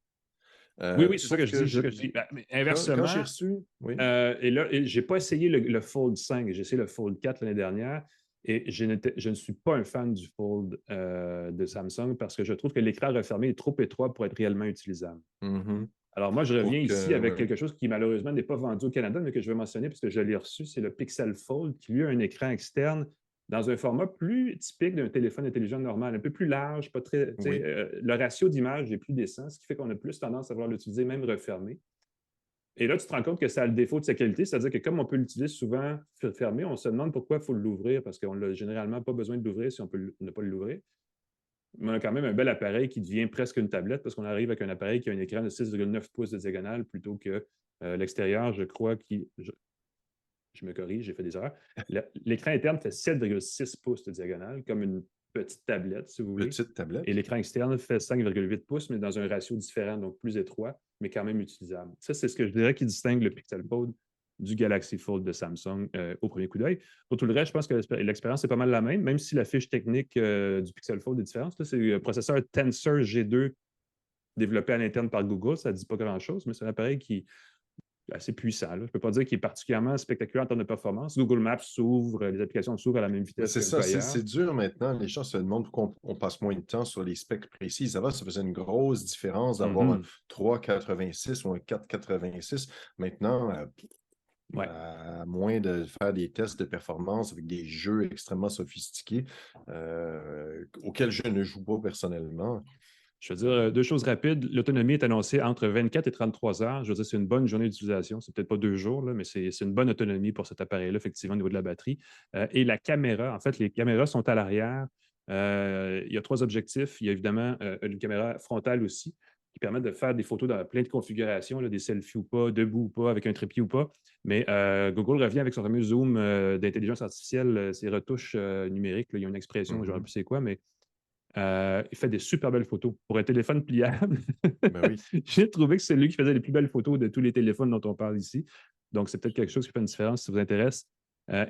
Oui, c'est ça Sauf que je que dis. C'est ça que je dis. Mais quand inversement, j'ai reçu, oui, et là, je n'ai pas essayé le Fold 5. J'ai essayé le Fold 4 l'année dernière et je ne suis pas un fan du Fold de Samsung parce que je trouve que l'écran refermé est trop étroit pour être réellement utilisable. mhm. Alors, moi, je reviens ici avec ouais. quelque chose qui, malheureusement, n'est pas vendu au Canada, mais que je vais mentionner parce que je l'ai reçu. C'est le Pixel Fold qui, lui, a un écran externe dans un format plus typique d'un téléphone intelligent normal, un peu plus large, pas très. Oui. Le ratio d'image est plus décent, ce qui fait qu'on a plus tendance à vouloir l'utiliser même refermé. Et là, tu te rends compte que ça a le défaut de sa qualité, c'est-à-dire que comme on peut l'utiliser souvent fermé, on se demande pourquoi il faut l'ouvrir parce qu'on n'a généralement pas besoin de l'ouvrir si on peut ne pas l'ouvrir. Mais on a quand même un bel appareil qui devient presque une tablette parce qu'on arrive avec un appareil qui a un écran de 6,9 pouces de diagonale plutôt que l'extérieur, je crois, je me corrige, j'ai fait des erreurs. L'écran interne fait 7,6 pouces de diagonale, comme une petite tablette, si vous voulez. Petite tablette. Et l'écran externe fait 5,8 pouces, mais dans un ratio différent, donc plus étroit, mais quand même utilisable. Ça, c'est ce que je dirais qui distingue le Pixel Fold du Galaxy Fold de Samsung au premier coup d'œil. Pour tout le reste, je pense que l'expérience est pas mal la même si la fiche technique du Pixel Fold est différente. C'est le processeur Tensor G2 développé à l'interne par Google. Ça ne dit pas grand-chose, mais c'est un appareil qui est assez puissant. Je ne peux pas dire qu'il est particulièrement spectaculaire en termes de performance. Google Maps s'ouvre, les applications s'ouvrent à la même vitesse C'est qu'un ça, peu ailleurs. c'est dur maintenant. Les gens se demandent pourquoi on passe moins de temps sur les specs précis. Ça faisait une grosse différence d'avoir un 3,86 ou un 4,86. Maintenant, Ouais. à moins de faire des tests de performance avec des jeux extrêmement sophistiqués auxquels je ne joue pas personnellement. Je veux dire 2 choses rapides. L'autonomie est annoncée entre 24 et 33 heures. Je veux dire, c'est une bonne journée d'utilisation. C'est peut-être pas 2 jours, là, mais c'est une bonne autonomie pour cet appareil-là, effectivement, au niveau de la batterie. Et la caméra, en fait, les caméras sont à l'arrière. Il y a 3 objectifs. Il y a évidemment une caméra frontale aussi qui permet de faire des photos dans plein de configurations, là, des selfies ou pas, debout ou pas, avec un trépied ou pas. Mais Google revient avec son fameux zoom d'intelligence artificielle, ses retouches numériques. Là, il y a une expression, je ne sais plus c'est quoi, mais il fait des super belles photos. Pour un téléphone pliable, Ben oui. j'ai trouvé que c'est lui qui faisait les plus belles photos de tous les téléphones dont on parle ici. Donc, c'est peut-être quelque chose qui fait une différence si ça vous intéresse.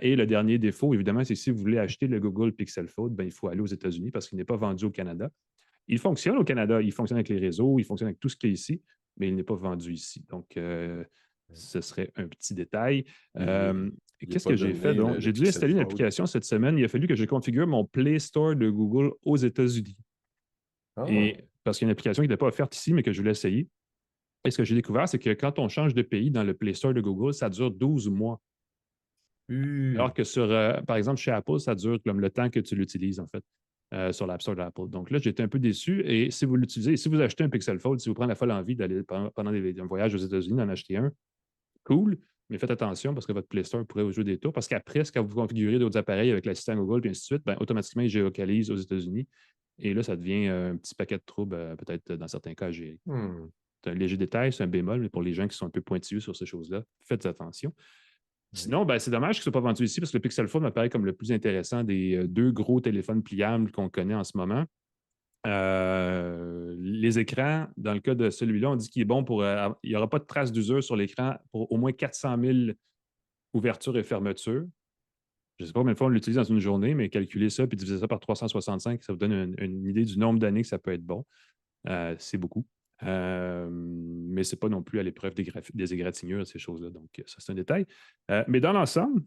Et le dernier défaut, évidemment, c'est que si vous voulez acheter le Google Pixel Fold, ben, il faut aller aux États-Unis parce qu'il n'est pas vendu au Canada. Il fonctionne au Canada, il fonctionne avec les réseaux, il fonctionne avec tout ce qui est ici, mais il n'est pas vendu ici. Donc, Ce serait un petit détail. Il n'est Qu'est-ce pas que j'ai fait? donné, Donc, le j'ai dû Pixel installer une Fold. application cette semaine. Il a fallu que je configure mon Play Store de Google aux États-Unis. Ah, Et parce qu'il y a une application qui n'était pas offerte ici, mais que je voulais essayer. Et ce que j'ai découvert, c'est que quand on change de pays dans le Play Store de Google, ça dure 12 mois. Alors que par exemple, chez Apple, ça dure comme le temps que tu l'utilises, en fait, sur l'App Store d'Apple. Donc là, j'étais un peu déçu. Et si vous l'utilisez, si vous achetez un Pixel Fold, si vous prenez la folle envie d'aller pendant un voyage aux États-Unis, d'en acheter un, cool. Mais faites attention parce que votre Play Store pourrait jouer des tours. Parce qu'après, quand vous configurez d'autres appareils avec l'assistant Google et ainsi de suite, ben, automatiquement, il géolocalise aux États-Unis. Et là, ça devient un petit paquet de troubles, peut-être dans certains cas à gérer. C'est un léger détail, c'est un bémol, mais pour les gens qui sont un peu pointilleux sur ces choses-là, faites attention. Sinon, ben, c'est dommage qu'il ne soit pas vendu ici parce que le Pixel Fold m'apparaît comme le plus intéressant des deux gros téléphones pliables qu'on connaît en ce moment. Les écrans, dans le cas de celui-là, on dit qu'il est bon pour. Il n'y aura pas de traces d'usure sur l'écran pour au moins 400 000 ouvertures et fermetures. Je ne sais pas combien de fois on l'utilise dans une journée, mais calculer ça puis diviser ça par 365, ça vous donne une idée du nombre d'années que ça peut être bon. C'est beaucoup. Mais ce n'est pas non plus à l'épreuve des égratignures, ces choses-là. Donc, ça, c'est un détail. Mais dans l'ensemble,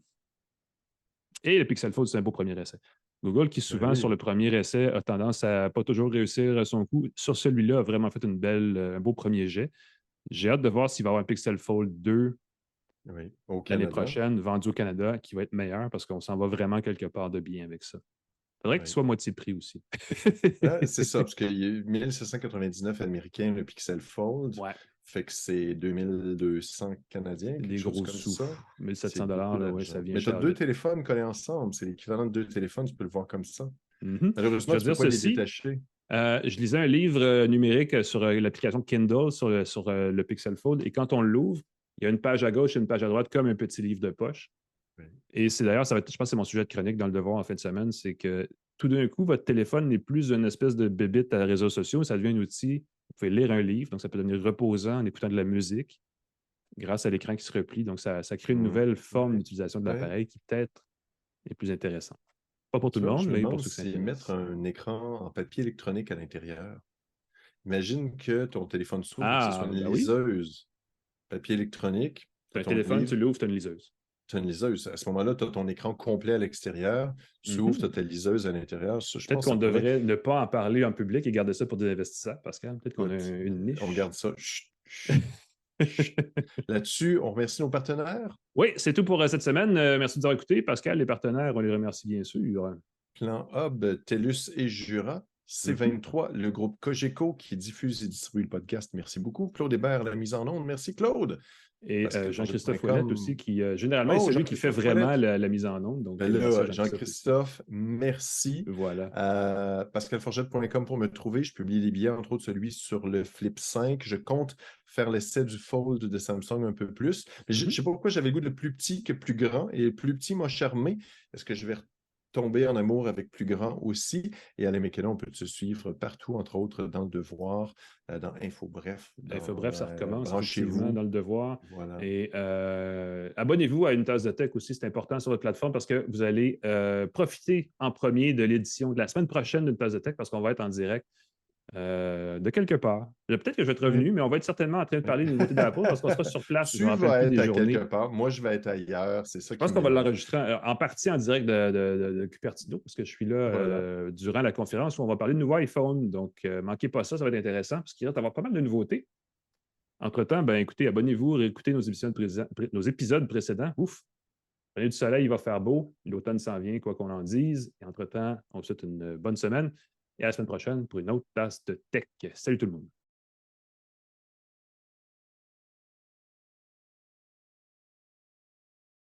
et le Pixel Fold, c'est un beau premier essai. Google, qui souvent, sur le premier essai, a tendance à pas toujours réussir son coup, sur celui-là, a vraiment fait un beau premier jet. J'ai hâte de voir s'il va y avoir un Pixel Fold 2 l'année prochaine, vendu au Canada, qui va être meilleur parce qu'on s'en va vraiment quelque part de bien avec ça. Il faudrait qu'il soit moitié prix aussi. C'est ça, parce qu'il y a eu 1799 américains, le Pixel Fold. Ouais. Fait que c'est 2200 Canadiens. Des gros sous. 1700 $, ça vient. Mais tu as deux téléphones collés ensemble. C'est l'équivalent de deux téléphones, tu peux le voir comme ça. Malheureusement, tu ne peux pas les détacher. Je lisais un livre numérique sur l'application Kindle sur le Pixel Fold, et quand on l'ouvre, il y a une page à gauche et une page à droite comme un petit livre de poche. Oui. Et c'est d'ailleurs, je pense que c'est mon sujet de chronique dans le Devoir en fin de semaine, c'est que tout d'un coup, votre téléphone n'est plus une espèce de bébite à réseaux sociaux, ça devient un outil. Vous pouvez lire un livre, donc ça peut devenir reposant en écoutant de la musique grâce à l'écran qui se replie. Donc, ça crée une nouvelle forme d'utilisation de l'appareil qui peut-être est plus intéressante. Pas pour tout le monde, mais pour ceux qui s'intéressent. Mettre un écran en papier électronique à l'intérieur. Imagine que ton téléphone s'ouvre et que ce soit une liseuse. Papier électronique. Tu as un téléphone, tu l'ouvres, tu as une liseuse. Tu as une liseuse. À ce moment-là, tu as ton écran complet à l'extérieur. Tu ouvres, tu as ta liseuse à l'intérieur. Peut-être qu'on devrait ne pas en parler en public et garder ça pour des investisseurs, Pascal. Peut-être qu'on a une niche. On garde ça. Là-dessus, on remercie nos partenaires. Oui, c'est tout pour cette semaine. Merci de nous avoir écoutés. Pascal, les partenaires, on les remercie bien sûr. Plan Hub, TELUS et Jura. C23, le groupe Cogeco qui diffuse et distribue le podcast. Merci beaucoup. Claude Hébert, la mise en onde. Merci, Claude. Et Jean-Christophe Ouellette aussi, qui généralement, c'est lui qui fait vraiment la mise en onde. Donc, Jean-Christophe, merci. Voilà. PascalForgette.com pour me trouver. Je publie des billets, entre autres celui sur le Flip 5. Je compte faire l'essai du Fold de Samsung un peu plus. Mais je ne sais pas pourquoi j'avais le goût de plus petit que plus grand. Et le plus petit m'a charmé. Est-ce que je vais tomber en amour avec plus grand aussi? Et Alain McKenna, on peut se suivre partout, entre autres dans le Devoir, dans InfoBref. InfoBref, ça recommence effectivement dans le Devoir. Voilà. Et abonnez-vous à Une Tasse de Tech aussi, c'est important sur votre plateforme parce que vous allez profiter en premier de l'édition de la semaine prochaine d'Une Tasse de Tech parce qu'on va être en direct de quelque part. Peut-être que je vais être revenu, mais on va être certainement en train de parler des nouveautés d'Apple parce qu'on sera sur place. Tu vas être à quelque part. Moi, je vais être ailleurs. C'est ça. Je pense qu'on va l'enregistrer en partie en direct de Cupertino parce que je suis là durant la conférence où on va parler de nouveaux iPhone. Donc, manquez pas ça, ça va être intéressant parce qu'il va y avoir pas mal de nouveautés. Entre-temps, écoutez, abonnez-vous, réécoutez nos épisodes précédents. Ouf! Prenez du soleil, il va faire beau. L'automne s'en vient, quoi qu'on en dise. Et entre-temps, on vous souhaite une bonne semaine. Et à la semaine prochaine pour une autre tasse de tech. Salut tout le monde.